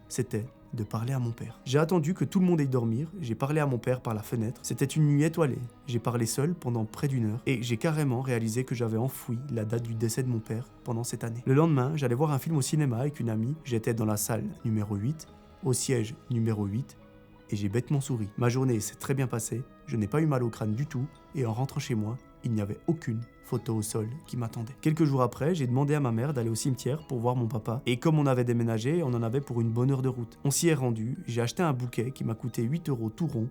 C'était de parler à mon père. J'ai attendu que tout le monde aille dormir, j'ai parlé à mon père par la fenêtre. C'était une nuit étoilée, j'ai parlé seul pendant près d'1 heure et j'ai carrément réalisé que j'avais enfoui la date du décès de mon père pendant cette année. Le lendemain, j'allais voir un film au cinéma avec une amie, j'étais dans la salle numéro 8, au siège numéro 8, et j'ai bêtement souri. Ma journée s'est très bien passée, je n'ai pas eu mal au crâne du tout, et en rentrant chez moi, il n'y avait aucune photo au sol qui m'attendait. Quelques jours après, j'ai demandé à ma mère d'aller au cimetière pour voir mon papa, et comme on avait déménagé, on en avait pour une bonne heure de route. On s'y est rendu, j'ai acheté un bouquet qui m'a coûté 8 € tout rond,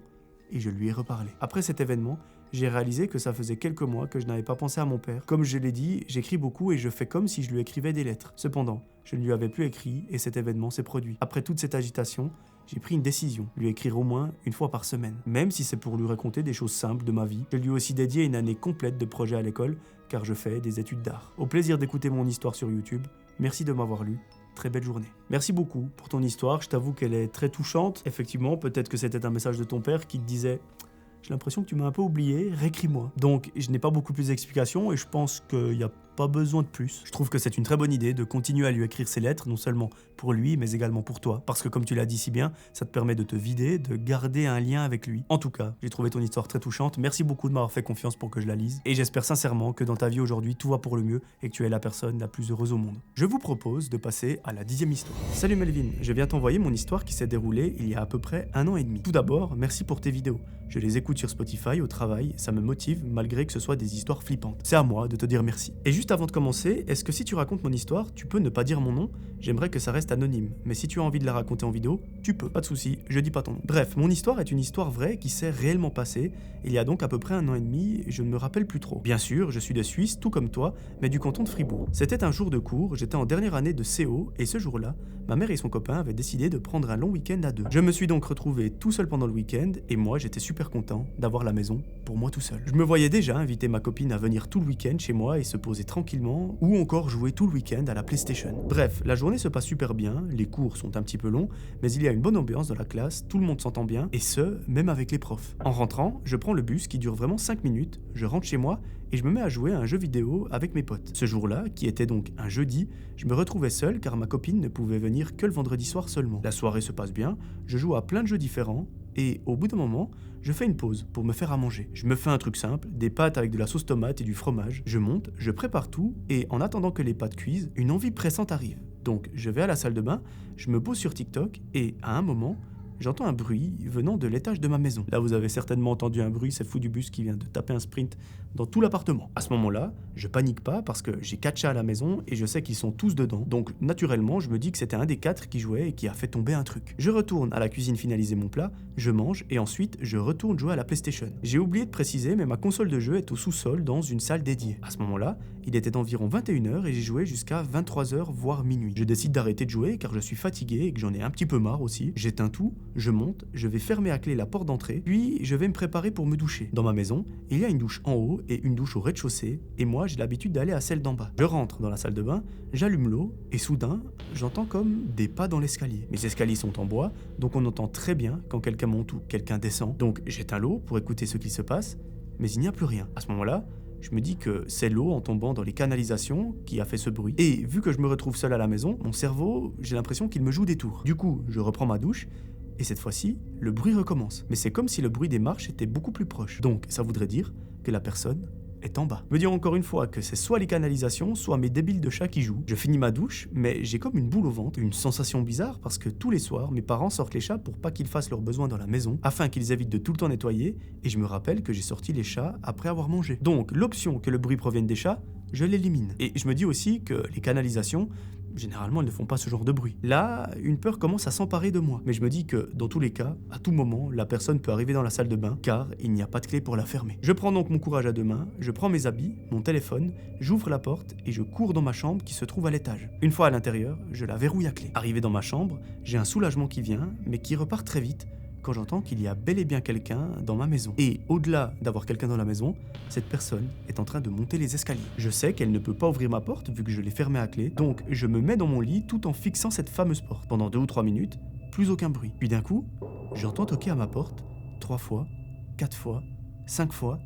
et je lui ai reparlé. Après cet événement, j'ai réalisé que ça faisait quelques mois que je n'avais pas pensé à mon père. Comme je l'ai dit, j'écris beaucoup et je fais comme si je lui écrivais des lettres. Cependant, je ne lui avais plus écrit et cet événement s'est produit. Après toute cette agitation, j'ai pris une décision, lui écrire au moins 1 fois par semaine. Même si c'est pour lui raconter des choses simples de ma vie, je lui ai aussi dédié une année complète de projets à l'école, car je fais des études d'art. Au plaisir d'écouter mon histoire sur YouTube, merci de m'avoir lu. Très belle journée. Merci beaucoup pour ton histoire, je t'avoue qu'elle est très touchante. Effectivement, peut-être que c'était un message de ton père qui te disait « J'ai l'impression que tu m'as un peu oublié, réécris-moi ». Donc, je n'ai pas beaucoup plus d'explications et je pense qu'il n'y a pas besoin de plus. Je trouve que c'est une très bonne idée de continuer à lui écrire ses lettres, non seulement pour lui, mais également pour toi. Parce que comme tu l'as dit si bien, ça te permet de te vider, de garder un lien avec lui. En tout cas, j'ai trouvé ton histoire très touchante. Merci beaucoup de m'avoir fait confiance pour que je la lise. Et j'espère sincèrement que dans ta vie aujourd'hui, tout va pour le mieux et que tu es la personne la plus heureuse au monde. Je vous propose de passer à la 10e histoire. Salut Melvin, je viens t'envoyer mon histoire qui s'est déroulée il y a à peu près 1 an et demi. Tout d'abord, merci pour tes vidéos. Je les écoute sur Spotify au travail, ça me motive malgré que ce soit des histoires flippantes. C'est à moi de te dire merci. Et juste avant de commencer, est-ce que si tu racontes mon histoire, tu peux ne pas dire mon nom? J'aimerais que ça reste anonyme, mais si tu as envie de la raconter en vidéo, tu peux, pas de souci, je dis pas ton nom. Bref, mon histoire est une histoire vraie qui s'est réellement passée, il y a donc à peu près 1 an et demi, je ne me rappelle plus trop. Bien sûr, je suis de Suisse, tout comme toi, mais du canton de Fribourg. C'était un jour de cours, j'étais en dernière année de CO, et ce jour-là, ma mère et son copain avaient décidé de prendre un long week-end à 2. Je me suis donc retrouvé tout seul pendant le week-end, et moi j'étais super content d'avoir la maison pour moi tout seul. Je me voyais déjà inviter ma copine à venir tout le week-end chez moi et se poser tranquillement, ou encore jouer tout le week-end à la PlayStation. Bref, la journée se passe super bien, les cours sont un petit peu longs, mais il y a une bonne ambiance dans la classe, tout le monde s'entend bien, et ce, même avec les profs. En rentrant, je prends le bus qui dure vraiment 5 minutes, je rentre chez moi, et je me mets à jouer à un jeu vidéo avec mes potes. Ce jour-là, qui était donc un jeudi, je me retrouvais seul car ma copine ne pouvait venir que le vendredi soir seulement. La soirée se passe bien, je joue à plein de jeux différents, et au bout d'un moment, je fais une pause pour me faire à manger. Je me fais un truc simple, des pâtes avec de la sauce tomate et du fromage. Je monte, je prépare tout, et en attendant que les pâtes cuisent, une envie pressante arrive. Donc je vais à la salle de bain, je me pose sur TikTok, et à un moment, j'entends un bruit venant de l'étage de ma maison. Là, vous avez certainement entendu un bruit, c'est le fou du bus qui vient de taper un sprint dans tout l'appartement. À ce moment-là, je panique pas parce que j'ai 4 chats à la maison et je sais qu'ils sont tous dedans. Donc, naturellement, je me dis que c'était un des 4 qui jouait et qui a fait tomber un truc. Je retourne à la cuisine finaliser mon plat, je mange et ensuite, je retourne jouer à la PlayStation. J'ai oublié de préciser, mais ma console de jeu est au sous-sol dans une salle dédiée. À ce moment-là, il était environ 21h et j'ai joué jusqu'à 23h, voire minuit. Je décide d'arrêter de jouer car je suis fatigué et que j'en ai un petit peu marre aussi. J'éteins tout, je monte, je vais fermer à clé la porte d'entrée, puis je vais me préparer pour me doucher. Dans ma maison, il y a une douche en haut et une douche au rez-de-chaussée, et moi j'ai l'habitude d'aller à celle d'en bas. Je rentre dans la salle de bain, j'allume l'eau, et soudain, j'entends comme des pas dans l'escalier. Mes escaliers sont en bois, donc on entend très bien quand quelqu'un monte ou quelqu'un descend. Donc j'éteins l'eau pour écouter ce qui se passe, mais il n'y a plus rien. À ce moment-là, je me dis que c'est l'eau en tombant dans les canalisations qui a fait ce bruit. Et vu que je me retrouve seul à la maison, mon cerveau, j'ai l'impression qu'il me joue des tours. Du coup, je reprends ma douche, et cette fois-ci, le bruit recommence. Mais c'est comme si le bruit des marches était beaucoup plus proche. Donc, ça voudrait dire que la personne est en bas. Me dire encore une fois que c'est soit les canalisations, soit mes débiles de chats qui jouent. Je finis ma douche, mais j'ai comme une boule au ventre, une sensation bizarre parce que tous les soirs, mes parents sortent les chats pour pas qu'ils fassent leurs besoins dans la maison, afin qu'ils évitent de tout le temps nettoyer, et je me rappelle que j'ai sorti les chats après avoir mangé. Donc, l'option que le bruit provienne des chats, je l'élimine. Et je me dis aussi que les canalisations, généralement, elles ne font pas ce genre de bruit. Là, une peur commence à s'emparer de moi. Mais je me dis que, dans tous les cas, à tout moment, la personne peut arriver dans la salle de bain, car il n'y a pas de clé pour la fermer. Je prends donc mon courage à 2 mains, je prends mes habits, mon téléphone, j'ouvre la porte et je cours dans ma chambre qui se trouve à l'étage. Une fois à l'intérieur, je la verrouille à clé. Arrivé dans ma chambre, j'ai un soulagement qui vient, mais qui repart très vite, quand j'entends qu'il y a bel et bien quelqu'un dans ma maison. Et au-delà d'avoir quelqu'un dans la maison, cette personne est en train de monter les escaliers. Je sais qu'elle ne peut pas ouvrir ma porte vu que je l'ai fermée à clé, donc je me mets dans mon lit tout en fixant cette fameuse porte. Pendant 2 ou 3 minutes, plus aucun bruit. Puis d'un coup, j'entends toquer à ma porte 3 fois, 4 fois, 5 fois,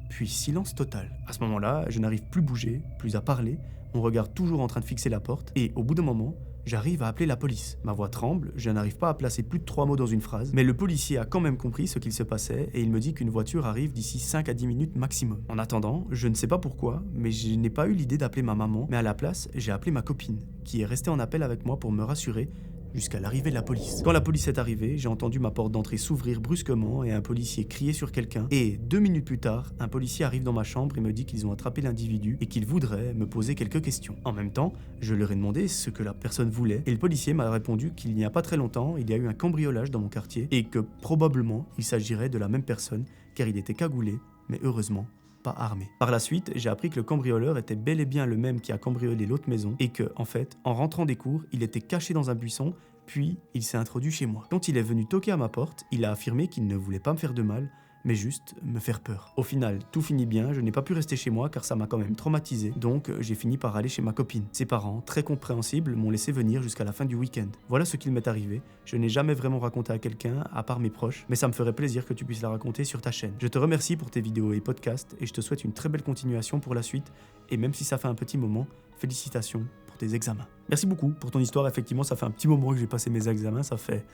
puis silence total. À ce moment-là, je n'arrive plus à bouger, plus à parler, mon regard toujours en train de fixer la porte, et au bout d'un moment, j'arrive à appeler la police. Ma voix tremble, je n'arrive pas à placer plus de 3 mots dans une phrase, mais le policier a quand même compris ce qu'il se passait et il me dit qu'une voiture arrive d'ici 5 à 10 minutes maximum. En attendant, je ne sais pas pourquoi, mais je n'ai pas eu l'idée d'appeler ma maman, mais à la place, j'ai appelé ma copine, qui est restée en appel avec moi pour me rassurer jusqu'à l'arrivée de la police. Quand la police est arrivée, j'ai entendu ma porte d'entrée s'ouvrir brusquement et un policier crier sur quelqu'un. Et 2 minutes plus tard, un policier arrive dans ma chambre et me dit qu'ils ont attrapé l'individu et qu'ils voudraient me poser quelques questions. En même temps, je leur ai demandé ce que la personne voulait et le policier m'a répondu qu'il n'y a pas très longtemps, il y a eu un cambriolage dans mon quartier et que probablement il s'agirait de la même personne car il était cagoulé, mais heureusement pas armé. Par la suite, j'ai appris que le cambrioleur était bel et bien le même qui a cambriolé l'autre maison et que, en fait, en rentrant des cours, il était caché dans un buisson, puis il s'est introduit chez moi. Quand il est venu toquer à ma porte, il a affirmé qu'il ne voulait pas me faire de mal, mais juste me faire peur. Au final, tout finit bien, je n'ai pas pu rester chez moi car ça m'a quand même traumatisé, donc j'ai fini par aller chez ma copine. Ses parents, très compréhensibles, m'ont laissé venir jusqu'à la fin du week-end. Voilà ce qu'il m'est arrivé, je n'ai jamais vraiment raconté à quelqu'un, à part mes proches, mais ça me ferait plaisir que tu puisses la raconter sur ta chaîne. Je te remercie pour tes vidéos et podcasts, et je te souhaite une très belle continuation pour la suite, et même si ça fait un petit moment, félicitations pour tes examens. Merci beaucoup pour ton histoire, effectivement ça fait un petit moment que j'ai passé mes examens, ça fait...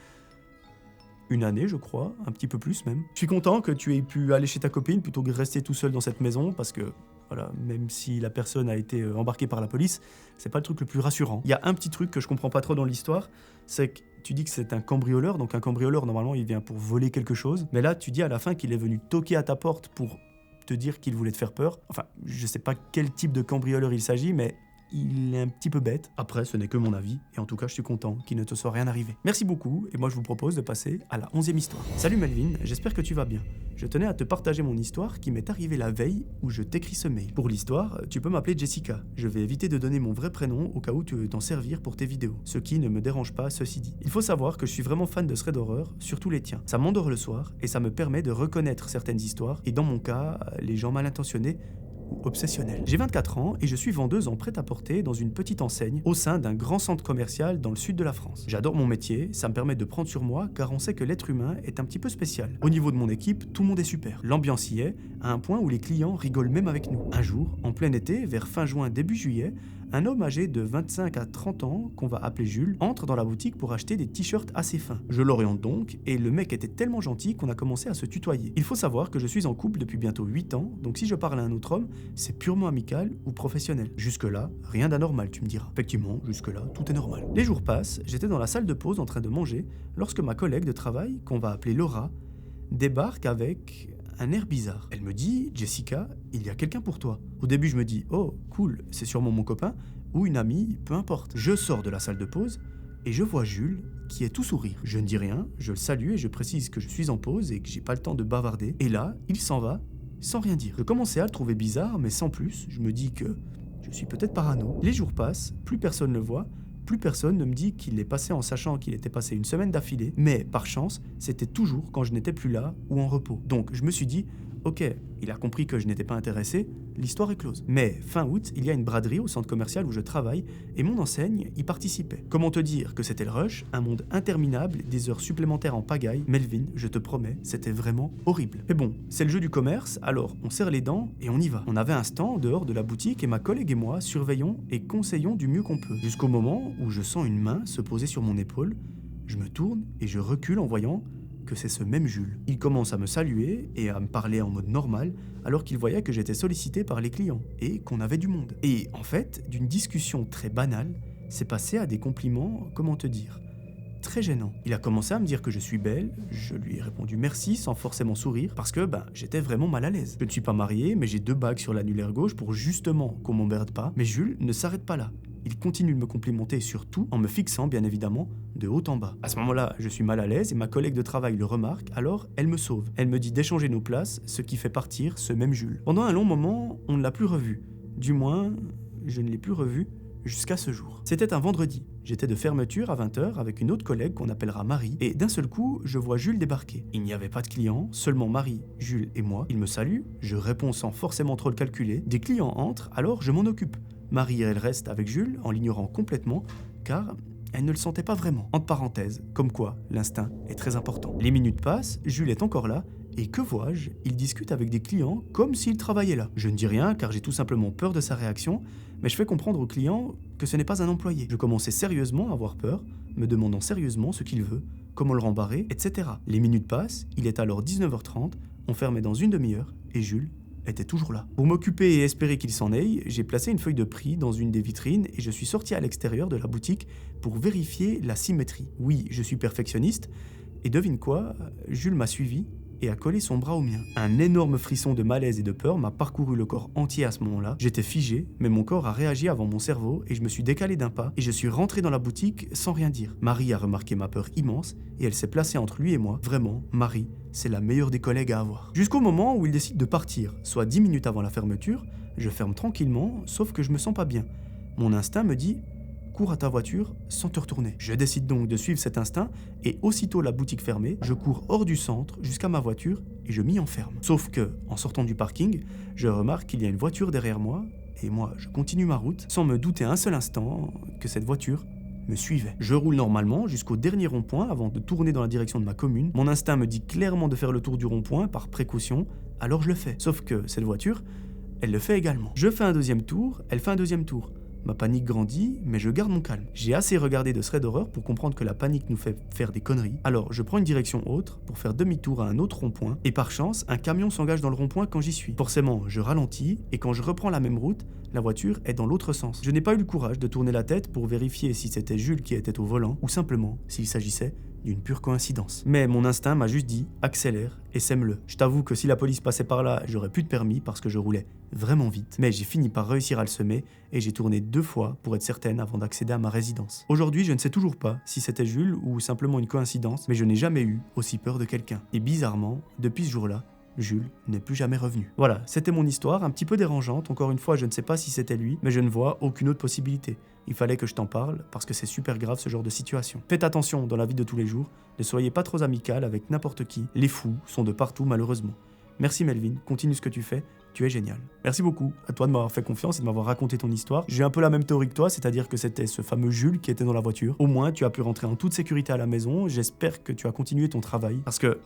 1 année, je crois, un petit peu plus même. Je suis content que tu aies pu aller chez ta copine plutôt que de rester tout seul dans cette maison parce que, voilà, même si la personne a été embarquée par la police, c'est pas le truc le plus rassurant. Il y a un petit truc que je comprends pas trop dans l'histoire, c'est que tu dis que c'est un cambrioleur, donc un cambrioleur, normalement, il vient pour voler quelque chose, mais là, tu dis à la fin qu'il est venu toquer à ta porte pour te dire qu'il voulait te faire peur. Enfin, je sais pas quel type de cambrioleur il s'agit, mais... il est un petit peu bête. Après, ce n'est que mon avis, et en tout cas, je suis content qu'il ne te soit rien arrivé. Merci beaucoup, et moi je vous propose de passer à la 11e histoire. Salut Melvin, j'espère que tu vas bien. Je tenais à te partager mon histoire qui m'est arrivée la veille où je t'écris ce mail. Pour l'histoire, tu peux m'appeler Jessica. Je vais éviter de donner mon vrai prénom au cas où tu veux t'en servir pour tes vidéos, ce qui ne me dérange pas, ceci dit. Il faut savoir que je suis vraiment fan de threads d'horreur, surtout les tiens. Ça m'endort le soir, et ça me permet de reconnaître certaines histoires, et dans mon cas, les gens mal intentionnés ou obsessionnel. J'ai 24 ans et je suis vendeuse en prêt-à-porter dans une petite enseigne au sein d'un grand centre commercial dans le sud de la France. J'adore mon métier, ça me permet de prendre sur moi car on sait que l'être humain est un petit peu spécial. Au niveau de mon équipe, tout le monde est super. L'ambiance y est, à un point où les clients rigolent même avec nous. Un jour, en plein été, vers fin juin, début juillet, un homme âgé de 25 à 30 ans, qu'on va appeler Jules, entre dans la boutique pour acheter des t-shirts assez fins. Je l'oriente donc, et le mec était tellement gentil qu'on a commencé à se tutoyer. Il faut savoir que je suis en couple depuis bientôt 8 ans, donc si je parle à un autre homme, c'est purement amical ou professionnel. Jusque-là, rien d'anormal, tu me diras. Effectivement, jusque-là, tout est normal. Les jours passent, j'étais dans la salle de pause en train de manger, lorsque ma collègue de travail, qu'on va appeler Laura, débarque avec... un air bizarre. Elle me dit « Jessica, il y a quelqu'un pour toi ». Au début, je me dis « Oh, cool, c'est sûrement mon copain ou une amie, peu importe ». Je sors de la salle de pause et je vois Jules qui est tout sourire. Je ne dis rien, je le salue et je précise que je suis en pause et que j'ai pas le temps de bavarder. Et là, il s'en va sans rien dire. Je commençais à le trouver bizarre, mais sans plus. Je me dis que je suis peut-être parano. Les jours passent, plus personne ne le voit. Plus personne ne me dit qu'il est passé en sachant qu'il était passé une semaine d'affilée, mais par chance, c'était toujours quand je n'étais plus là ou en repos. Donc je me suis dit, ok, il a compris que je n'étais pas intéressé, l'histoire est close. Mais fin août, il y a une braderie au centre commercial où je travaille et mon enseigne y participait. Comment te dire que c'était le rush, un monde interminable, des heures supplémentaires en pagaille. Melvin, je te promets, c'était vraiment horrible. Mais bon, c'est le jeu du commerce, alors on serre les dents et on y va. On avait un stand dehors de la boutique et ma collègue et moi surveillons et conseillons du mieux qu'on peut. Jusqu'au moment où je sens une main se poser sur mon épaule, je me tourne et je recule en voyant que c'est ce même Jules. Il commence à me saluer et à me parler en mode normal alors qu'il voyait que j'étais sollicité par les clients et qu'on avait du monde. Et en fait, d'une discussion très banale, c'est passé à des compliments, comment te dire, très gênants. Il a commencé à me dire que je suis belle, je lui ai répondu merci sans forcément sourire parce que j'étais vraiment mal à l'aise. Je ne suis pas marié mais j'ai 2 bagues sur l'annulaire gauche pour justement qu'on m'emmerde pas, mais Jules ne s'arrête pas là. Il continue de me complimenter surtout en me fixant bien évidemment de haut en bas. À ce moment-là, je suis mal à l'aise et ma collègue de travail le remarque, alors elle me sauve. Elle me dit d'échanger nos places, ce qui fait partir ce même Jules. Pendant un long moment, on ne l'a plus revu. Du moins, je ne l'ai plus revu jusqu'à ce jour. C'était un vendredi. J'étais de fermeture à 20h avec une autre collègue qu'on appellera Marie et d'un seul coup, je vois Jules débarquer. Il n'y avait pas de clients, seulement Marie, Jules et moi. Il me salue, je réponds sans forcément trop le calculer. Des clients entrent, alors je m'en occupe. Marie, elle reste avec Jules en l'ignorant complètement car elle ne le sentait pas vraiment. Entre parenthèses, comme quoi l'instinct est très important. Les minutes passent, Jules est encore là et que vois-je? Il discute avec des clients comme s'il travaillait là. Je ne dis rien car j'ai tout simplement peur de sa réaction, Mais je fais comprendre au client que ce n'est pas un employé. Je commençais sérieusement à avoir peur, me demandant sérieusement ce qu'il veut, comment le rembarrer, etc. Les minutes passent, il est alors 19h30, on fermait dans une demi-heure, et Jules était toujours là. Pour m'occuper et espérer qu'il s'en aille, j'ai placé une feuille de prix dans une des vitrines et je suis sorti à l'extérieur de la boutique pour vérifier la symétrie. Oui, je suis perfectionniste, et devine quoi, Jules m'a suivi et a collé son bras au mien. Un énorme frisson de malaise et de peur m'a parcouru le corps entier à ce moment-là. J'étais figé, mais mon corps a réagi avant mon cerveau et je me suis décalé d'un pas et je suis rentré dans la boutique sans rien dire. Marie a remarqué ma peur immense et elle s'est placée entre lui et moi. Vraiment, Marie, c'est la meilleure des collègues à avoir. Jusqu'au moment où il décide de partir, soit 10 minutes avant la fermeture, je ferme tranquillement, sauf que je me sens pas bien. Mon instinct me dit: cours à ta voiture sans te retourner. Je décide donc de suivre cet instinct et aussitôt la boutique fermée, je cours hors du centre jusqu'à ma voiture et je m'y enferme. Sauf que, en sortant du parking, je remarque qu'il y a une voiture derrière moi et moi je continue ma route sans me douter un seul instant que cette voiture me suivait. Je roule normalement jusqu'au dernier rond-point avant de tourner dans la direction de ma commune. Mon instinct me dit clairement de faire le tour du rond-point par précaution, alors je le fais. Sauf que cette voiture, elle le fait également. Je fais un deuxième tour, elle fait un deuxième tour. Ma panique grandit, mais je garde mon calme. J'ai assez regardé de threads d'horreur pour comprendre que la panique nous fait faire des conneries. Alors je prends une direction autre pour faire demi-tour à un autre rond-point, et par chance, un camion s'engage dans le rond-point quand j'y suis. Forcément, je ralentis, et quand je reprends la même route, la voiture est dans l'autre sens. Je n'ai pas eu le courage de tourner la tête pour vérifier si c'était Jules qui était au volant, ou simplement s'il s'agissait d'une pure coïncidence. Mais mon instinct m'a juste dit, accélère et sème-le. Je t'avoue que si la police passait par là, j'aurais plus de permis parce que je roulais vraiment vite. Mais j'ai fini par réussir à le semer et j'ai tourné 2 fois pour être certaine avant d'accéder à ma résidence. Aujourd'hui, je ne sais toujours pas si c'était Jules ou simplement une coïncidence, mais je n'ai jamais eu aussi peur de quelqu'un. Et bizarrement, depuis ce jour-là, Jules n'est plus jamais revenu. Voilà, c'était mon histoire, un petit peu dérangeante. Encore une fois, je ne sais pas si c'était lui, mais je ne vois aucune autre possibilité. Il fallait que je t'en parle, parce que c'est super grave ce genre de situation. Faites attention dans la vie de tous les jours, ne soyez pas trop amical avec n'importe qui. Les fous sont de partout malheureusement. Merci Melvin, continue ce que tu fais, tu es génial. Merci beaucoup, à toi de m'avoir fait confiance et de m'avoir raconté ton histoire. J'ai un peu la même théorie que toi, c'est-à-dire que c'était ce fameux Jules qui était dans la voiture. Au moins, tu as pu rentrer en toute sécurité à la maison, j'espère que tu as continué ton travail, parce que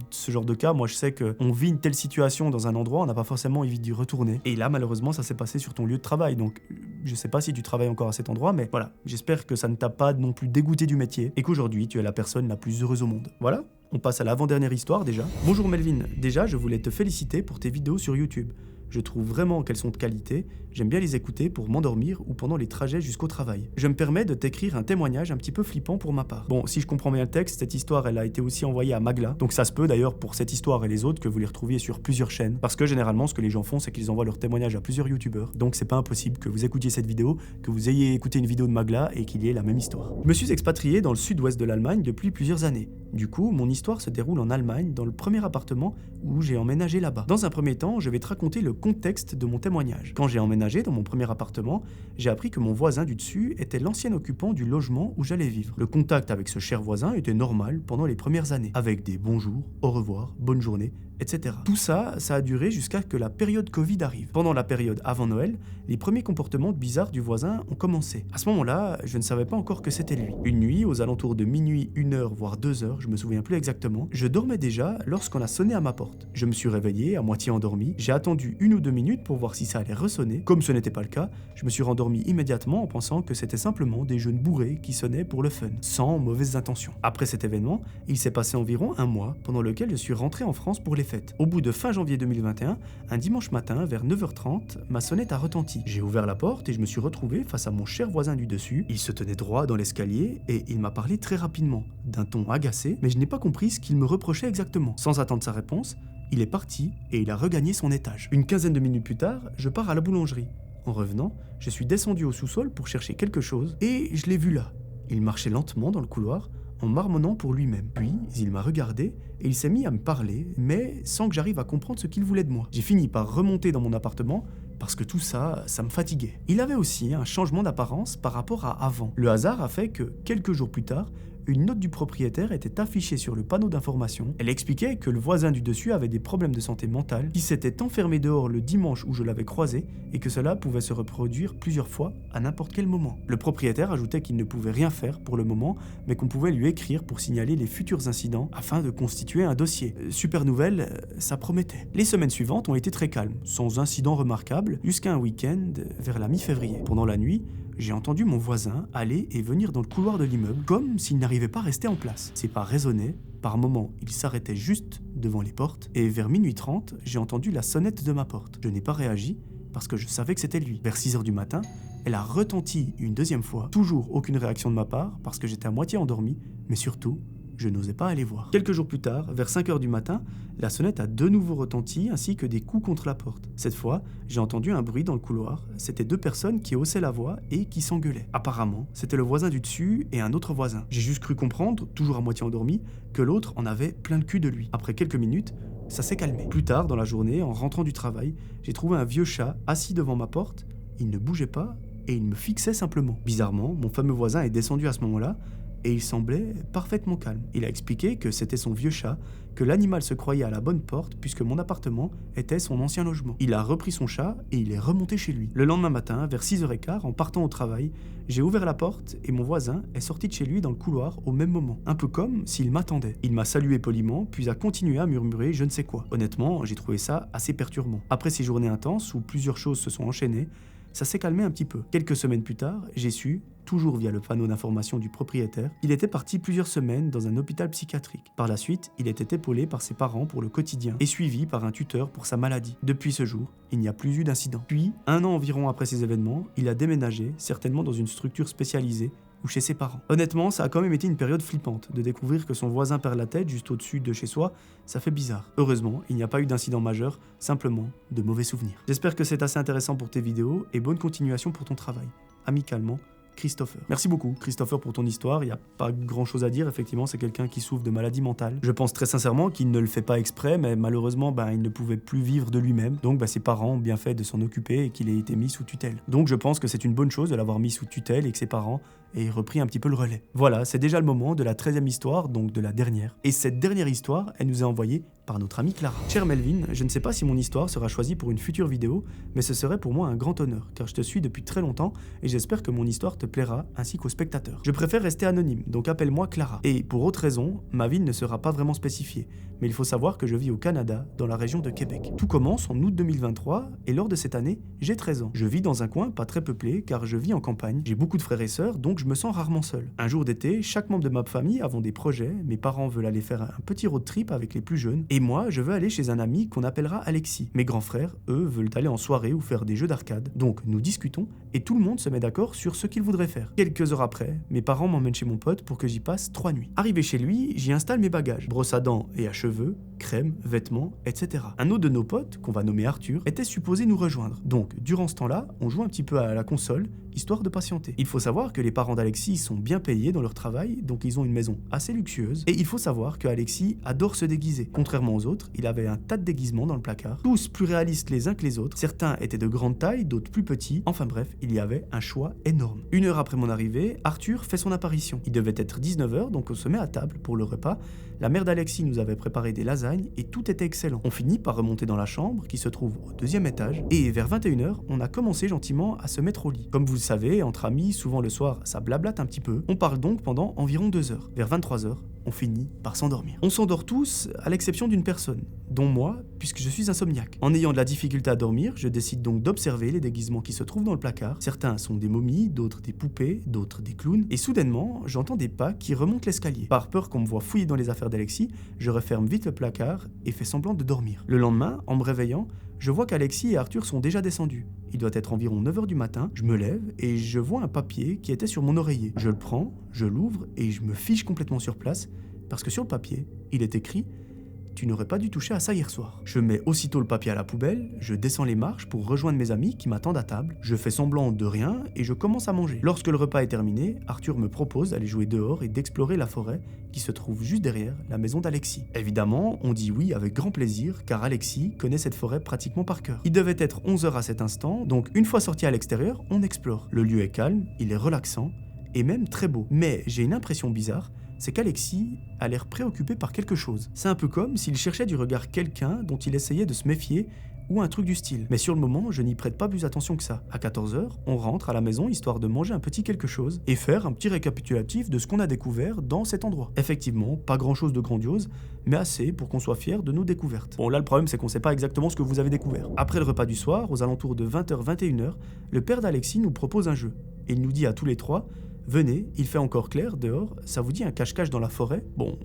ce genre de cas, moi je sais qu'on vit une telle situation dans un endroit, on n'a pas forcément envie d'y retourner. Et là, malheureusement, ça s'est passé sur ton lieu de travail. Donc, je sais pas si tu travailles encore à cet endroit, mais voilà. J'espère que ça ne t'a pas non plus dégoûté du métier et qu'aujourd'hui, tu es la personne la plus heureuse au monde. Voilà, on passe à l'avant-dernière histoire déjà. Bonjour Melvin, déjà, je voulais te féliciter pour tes vidéos sur YouTube. Je trouve vraiment qu'elles sont de qualité, j'aime bien les écouter pour m'endormir ou pendant les trajets jusqu'au travail. Je me permets de t'écrire un témoignage un petit peu flippant pour ma part. Bon, si je comprends bien le texte, cette histoire elle a été aussi envoyée à Magla, donc ça se peut d'ailleurs pour cette histoire et les autres que vous les retrouviez sur plusieurs chaînes, parce que généralement ce que les gens font c'est qu'ils envoient leur témoignage à plusieurs youtubeurs, donc c'est pas impossible que vous écoutiez cette vidéo, que vous ayez écouté une vidéo de Magla et qu'il y ait la même histoire. Je me suis expatrié dans le sud-ouest de l'Allemagne depuis plusieurs années. Du coup, mon histoire se déroule en Allemagne, dans le premier appartement où j'ai emménagé là-bas. Dans un premier temps, je vais te raconter le contexte de mon témoignage. Quand j'ai emménagé dans mon premier appartement, j'ai appris que mon voisin du dessus était l'ancien occupant du logement où j'allais vivre. Le contact avec ce cher voisin était normal pendant les premières années, avec des bonjours, au revoir, bonne journée, etc. Tout ça, ça a duré jusqu'à que la période Covid arrive. Pendant la période avant Noël, les premiers comportements bizarres du voisin ont commencé. À ce moment-là, je ne savais pas encore que c'était lui. Une nuit, aux alentours de minuit, 1h, voire 2h, je me souviens plus exactement, je dormais déjà lorsqu'on a sonné à ma porte. Je me suis réveillé, à moitié endormi, j'ai attendu 1 ou 2 minutes pour voir si ça allait ressonner. Comme ce n'était pas le cas, je me suis rendormi immédiatement en pensant que c'était simplement des jeunes bourrés qui sonnaient pour le fun, sans mauvaises intentions. Après cet événement, il s'est passé environ 1 mois, pendant lequel je suis rentré en France pour les fêtes. Au bout de fin janvier 2021, un dimanche matin, vers 9h30, ma sonnette a retenti. J'ai ouvert la porte et je me suis retrouvé face à mon cher voisin du dessus. Il se tenait droit dans l'escalier et il m'a parlé très rapidement, d'un ton agacé, mais je n'ai pas compris ce qu'il me reprochait exactement. Sans attendre sa réponse, il est parti et il a regagné son étage. Une quinzaine de minutes plus tard, je pars à la boulangerie. En revenant, je suis descendu au sous-sol pour chercher quelque chose et je l'ai vu là. Il marchait lentement dans le couloir, en marmonnant pour lui-même. Puis, il m'a regardé et il s'est mis à me parler, mais sans que j'arrive à comprendre ce qu'il voulait de moi. J'ai fini par remonter dans mon appartement parce que tout ça, ça me fatiguait. Il avait aussi un changement d'apparence par rapport à avant. Le hasard a fait que, quelques jours plus tard, une note du propriétaire était affichée sur le panneau d'information. Elle expliquait que le voisin du dessus avait des problèmes de santé mentale, qui s'était enfermé dehors le dimanche où je l'avais croisé et que cela pouvait se reproduire plusieurs fois à n'importe quel moment. Le propriétaire ajoutait qu'il ne pouvait rien faire pour le moment, mais qu'on pouvait lui écrire pour signaler les futurs incidents afin de constituer un dossier. Super nouvelle, ça promettait. Les semaines suivantes ont été très calmes, sans incident remarquable, jusqu'à un week-end vers la mi-février. Pendant la nuit, j'ai entendu mon voisin aller et venir dans le couloir de l'immeuble, comme s'il n'arrivait pas à rester en place. Ses pas résonnaient, par moments il s'arrêtait juste devant les portes, et vers minuit 30, j'ai entendu la sonnette de ma porte. Je n'ai pas réagi, parce que je savais que c'était lui. Vers 6h du matin, elle a retenti une deuxième fois, toujours aucune réaction de ma part, parce que j'étais à moitié endormi, mais surtout, je n'osais pas aller voir. Quelques jours plus tard, vers 5h du matin, la sonnette a de nouveau retenti ainsi que des coups contre la porte. Cette fois, j'ai entendu un bruit dans le couloir. C'était 2 personnes qui haussaient la voix et qui s'engueulaient. Apparemment, c'était le voisin du dessus et un autre voisin. J'ai juste cru comprendre, toujours à moitié endormi, que l'autre en avait plein le cul de lui. Après quelques minutes, ça s'est calmé. Plus tard, dans la journée, en rentrant du travail, j'ai trouvé un vieux chat assis devant ma porte. Il ne bougeait pas et il me fixait simplement. Bizarrement, mon fameux voisin est descendu à ce moment-là, et il semblait parfaitement calme. Il a expliqué que c'était son vieux chat, que l'animal se croyait à la bonne porte puisque mon appartement était son ancien logement. Il a repris son chat et il est remonté chez lui. Le lendemain matin, vers 6h15, en partant au travail, j'ai ouvert la porte et mon voisin est sorti de chez lui dans le couloir au même moment, un peu comme s'il m'attendait. Il m'a salué poliment, puis a continué à murmurer je ne sais quoi. Honnêtement, j'ai trouvé ça assez perturbant. Après ces journées intenses où plusieurs choses se sont enchaînées, ça s'est calmé un petit peu. Quelques semaines plus tard, j'ai su, toujours via le panneau d'information du propriétaire, il était parti plusieurs semaines dans un hôpital psychiatrique. Par la suite, il était épaulé par ses parents pour le quotidien et suivi par un tuteur pour sa maladie. Depuis ce jour, il n'y a plus eu d'incident. Puis, 1 an environ après ces événements, il a déménagé, certainement dans une structure spécialisée ou chez ses parents. Honnêtement, ça a quand même été une période flippante, de découvrir que son voisin perd la tête juste au-dessus de chez soi, ça fait bizarre. Heureusement, il n'y a pas eu d'incident majeur, simplement de mauvais souvenirs. J'espère que c'est assez intéressant pour tes vidéos et bonne continuation pour ton travail. Amicalement, Christopher. Merci beaucoup, Christopher, pour ton histoire. Il n'y a pas grand-chose à dire, effectivement, c'est quelqu'un qui souffre de maladie mentale. Je pense très sincèrement qu'il ne le fait pas exprès, mais malheureusement, il ne pouvait plus vivre de lui-même. Donc, ses parents ont bien fait de s'en occuper et qu'il ait été mis sous tutelle. Donc, je pense que c'est une bonne chose de l'avoir mis sous tutelle et que ses parents aient repris un petit peu le relais. Voilà, c'est déjà le moment de la 13e histoire, donc de la dernière. Et cette dernière histoire, elle nous est envoyée par notre amie Clara. Cher Melvin, je ne sais pas si mon histoire sera choisie pour une future vidéo, mais ce serait pour moi un grand honneur, car je te suis depuis très longtemps et j'espère que mon histoire te plaira, ainsi qu'aux spectateurs. Je préfère rester anonyme, donc appelle-moi Clara. Et pour autre raison, ma ville ne sera pas vraiment spécifiée, mais il faut savoir que je vis au Canada, dans la région de Québec. Tout commence en août 2023, et lors de cette année, j'ai 13 ans. Je vis dans un coin pas très peuplé, car je vis en campagne, j'ai beaucoup de frères et sœurs, donc je me sens rarement seul. Un jour d'été, chaque membre de ma famille avons des projets, mes parents veulent aller faire un petit road trip avec les plus jeunes, et moi, je veux aller chez un ami qu'on appellera Alexis. Mes grands frères, eux, veulent aller en soirée ou faire des jeux d'arcade. Donc, nous discutons, et tout le monde se met d'accord sur ce qu'ils voudraient faire. Quelques heures après, mes parents m'emmènent chez mon pote pour que j'y passe 3 nuits. Arrivé chez lui, j'y installe mes bagages, brosse à dents et à cheveux, crème, vêtements, etc. Un autre de nos potes, qu'on va nommer Arthur, était supposé nous rejoindre. Donc, durant ce temps-là, on joue un petit peu à la console, histoire de patienter. Il faut savoir que les parents d'Alexis sont bien payés dans leur travail, donc ils ont une maison assez luxueuse, et il faut savoir que Alexis adore se déguiser. Contrairement aux autres, il avait un tas de déguisements dans le placard, tous plus réalistes les uns que les autres, certains étaient de grande taille, d'autres plus petits, enfin bref, il y avait un choix énorme. 1 heure après mon arrivée, Arthur fait son apparition. Il devait être 19h, donc on se met à table pour le repas. La mère d'Alexis nous avait préparé des lasagnes et tout était excellent. On finit par remonter dans la chambre qui se trouve au 2e étage et vers 21h, on a commencé gentiment à se mettre au lit. Comme vous le savez, entre amis, souvent le soir, ça blablate un petit peu. On parle donc pendant environ 2 heures. Vers 23h, on finit par s'endormir. On s'endort tous, à l'exception d'une personne, dont moi, puisque je suis insomniaque. En ayant de la difficulté à dormir, je décide donc d'observer les déguisements qui se trouvent dans le placard. Certains sont des momies, d'autres des poupées, d'autres des clowns, et soudainement, j'entends des pas qui remontent l'escalier. Par peur qu'on me voie fouiller dans les affaires d'Alexis, je referme vite le placard et fais semblant de dormir. Le lendemain, en me réveillant, je vois qu'Alexis et Arthur sont déjà descendus. Il doit être environ 9h du matin, je me lève et je vois un papier qui était sur mon oreiller. Je le prends, je l'ouvre et je me fiche complètement sur place parce que sur le papier, il est écrit « Tu n'aurais pas dû toucher à ça hier soir ». Je mets aussitôt le papier à la poubelle, je descends les marches pour rejoindre mes amis qui m'attendent à table, je fais semblant de rien et je commence à manger. Lorsque le repas est terminé, Arthur me propose d'aller jouer dehors et d'explorer la forêt qui se trouve juste derrière la maison d'Alexis. Évidemment, on dit oui avec grand plaisir car Alexis connaît cette forêt pratiquement par cœur. Il devait être 11h à cet instant, donc une fois sorti à l'extérieur, on explore. Le lieu est calme, il est relaxant et même très beau. Mais j'ai une impression bizarre, c'est qu'Alexis a l'air préoccupé par quelque chose. C'est un peu comme s'il cherchait du regard quelqu'un dont il essayait de se méfier ou un truc du style. Mais sur le moment, je n'y prête pas plus attention que ça. À 14h, on rentre à la maison histoire de manger un petit quelque chose et faire un petit récapitulatif de ce qu'on a découvert dans cet endroit. Effectivement, pas grand chose de grandiose, mais assez pour qu'on soit fiers de nos découvertes. Bon là le problème c'est qu'on sait pas exactement ce que vous avez découvert. Après le repas du soir, aux alentours de 20h-21h, le père d'Alexis nous propose un jeu. Et il nous dit à tous les trois, venez, il fait encore clair dehors, ça vous dit un cache-cache dans la forêt? Bon,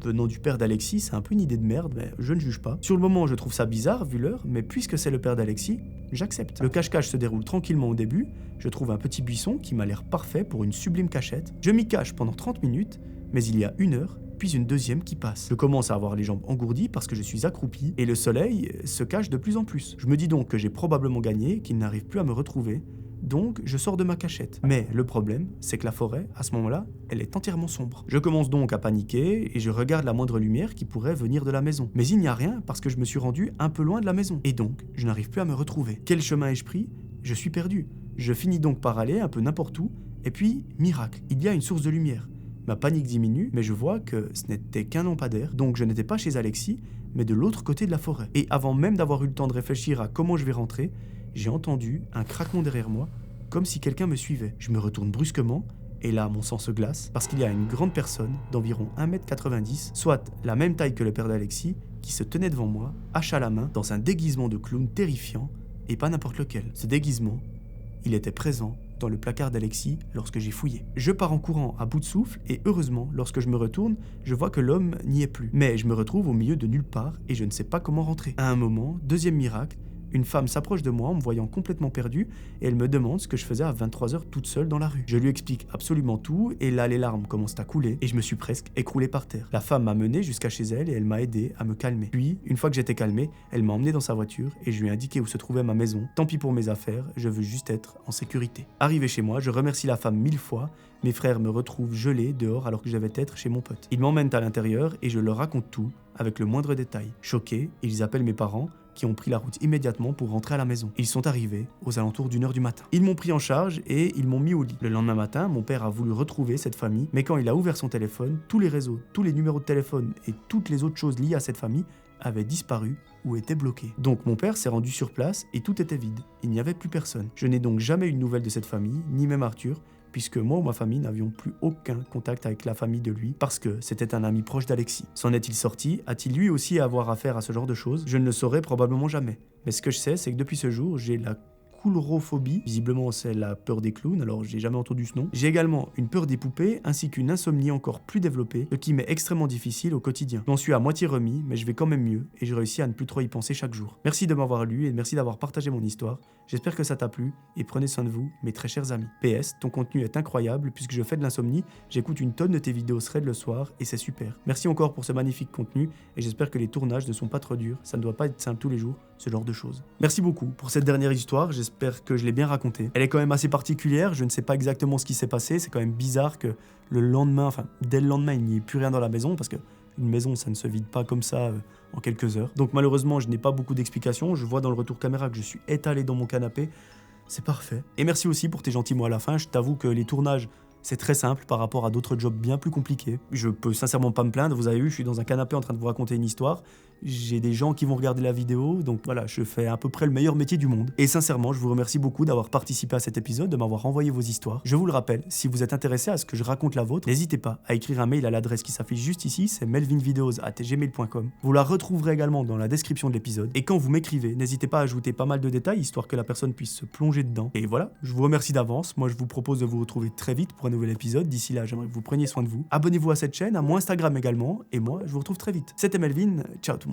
venant du père d'Alexis, c'est un peu une idée de merde, mais je ne juge pas. Sur le moment, je trouve ça bizarre, vu l'heure, mais puisque c'est le père d'Alexis, j'accepte. Le cache-cache se déroule tranquillement au début, je trouve un petit buisson qui m'a l'air parfait pour une sublime cachette. Je m'y cache pendant 30 minutes, mais il y a 1 heure, puis une deuxième qui passe. Je commence à avoir les jambes engourdies parce que je suis accroupi, et le soleil se cache de plus en plus. Je me dis donc que j'ai probablement gagné, qu'il n'arrive plus à me retrouver, donc je sors de ma cachette. Mais le problème, c'est que la forêt, à ce moment-là, elle est entièrement sombre. Je commence donc à paniquer et je regarde la moindre lumière qui pourrait venir de la maison. Mais il n'y a rien parce que je me suis rendu un peu loin de la maison. Et donc, je n'arrive plus à me retrouver. Quel chemin ai-je pris? Je suis perdu. Je finis donc par aller un peu n'importe où. Et puis, miracle, il y a une source de lumière. Ma panique diminue, mais je vois que ce n'était qu'un lampadaire. Donc je n'étais pas chez Alexis, mais de l'autre côté de la forêt. Et avant même d'avoir eu le temps de réfléchir à comment je vais rentrer, j'ai entendu un craquement derrière moi, comme si quelqu'un me suivait. Je me retourne brusquement, et là, mon sang se glace, parce qu'il y a une grande personne d'environ 1m90, soit la même taille que le père d'Alexis, qui se tenait devant moi, hache à la main, dans un déguisement de clown terrifiant, et pas n'importe lequel. Ce déguisement, il était présent dans le placard d'Alexis lorsque j'ai fouillé. Je pars en courant à bout de souffle, et heureusement, lorsque je me retourne, je vois que l'homme n'y est plus. Mais je me retrouve au milieu de nulle part, et je ne sais pas comment rentrer. À un moment, deuxième miracle, une femme s'approche de moi en me voyant complètement perdu et elle me demande ce que je faisais à 23h toute seule dans la rue. Je lui explique absolument tout et là les larmes commencent à couler et je me suis presque écroulé par terre. La femme m'a mené jusqu'à chez elle et elle m'a aidé à me calmer. Puis, une fois que j'étais calmé, elle m'a emmené dans sa voiture et je lui ai indiqué où se trouvait ma maison. Tant pis pour mes affaires, je veux juste être en sécurité. Arrivé chez moi, je remercie la femme 1000 fois. Mes frères me retrouvent gelé dehors alors que je devais être chez mon pote. Ils m'emmènent à l'intérieur et je leur raconte tout avec le moindre détail. Choqués, ils appellent mes parents qui ont pris la route immédiatement pour rentrer à la maison. Ils sont arrivés aux alentours d'1h du matin. Ils m'ont pris en charge et ils m'ont mis au lit. Le lendemain matin, mon père a voulu retrouver cette famille, mais quand il a ouvert son téléphone, tous les réseaux, tous les numéros de téléphone et toutes les autres choses liées à cette famille avaient disparu ou étaient bloqués. Donc mon père s'est rendu sur place et tout était vide. Il n'y avait plus personne. Je n'ai donc jamais eu de nouvelles de cette famille, ni même Arthur, puisque moi ou ma famille n'avions plus aucun contact avec la famille de lui, parce que c'était un ami proche d'Alexis. S'en est-il sorti? A-t-il lui aussi à avoir affaire à ce genre de choses? Je ne le saurai probablement jamais. Mais ce que je sais, c'est que depuis ce jour, j'ai la coulrophobie, visiblement c'est la peur des clowns, alors j'ai jamais entendu ce nom. J'ai également une peur des poupées, ainsi qu'une insomnie encore plus développée, ce qui m'est extrêmement difficile au quotidien. J'en suis à moitié remis, mais je vais quand même mieux, et j'ai réussi à ne plus trop y penser chaque jour. Merci de m'avoir lu, et merci d'avoir partagé mon histoire. J'espère que ça t'a plu, et prenez soin de vous, mes très chers amis. PS, ton contenu est incroyable, puisque je fais de l'insomnie, j'écoute une tonne de tes vidéos thread le soir, et c'est super. Merci encore pour ce magnifique contenu, et j'espère que les tournages ne sont pas trop durs, ça ne doit pas être simple tous les jours, ce genre de choses. Merci beaucoup pour cette dernière histoire, j'espère que je l'ai bien racontée. Elle est quand même assez particulière, je ne sais pas exactement ce qui s'est passé, c'est quand même bizarre que le lendemain, enfin dès le lendemain, il n'y ait plus rien dans la maison, parce que une maison, ça ne se vide pas comme ça en quelques heures. Donc malheureusement, je n'ai pas beaucoup d'explications. Je vois dans le retour caméra que je suis étalé dans mon canapé. C'est parfait. Et merci aussi pour tes gentils mots à la fin. Je t'avoue que les tournages, c'est très simple par rapport à d'autres jobs bien plus compliqués. Je peux sincèrement pas me plaindre. Vous avez vu, je suis dans un canapé en train de vous raconter une histoire. J'ai des gens qui vont regarder la vidéo, donc voilà, je fais à peu près le meilleur métier du monde. Et sincèrement, je vous remercie beaucoup d'avoir participé à cet épisode, de m'avoir envoyé vos histoires. Je vous le rappelle, si vous êtes intéressé à ce que je raconte la vôtre, n'hésitez pas à écrire un mail à l'adresse qui s'affiche juste ici, c'est melvinvideos@gmail.com. Vous la retrouverez également dans la description de l'épisode. Et quand vous m'écrivez, n'hésitez pas à ajouter pas mal de détails, histoire que la personne puisse se plonger dedans. Et voilà, je vous remercie d'avance. Moi, je vous propose de vous retrouver très vite pour un nouvel épisode. D'ici là, j'aimerais que vous preniez soin de vous. Abonnez-vous à cette chaîne, à mon Instagram également. Et moi, je vous retrouve très vite. C'était Melvin, ciao tout le monde.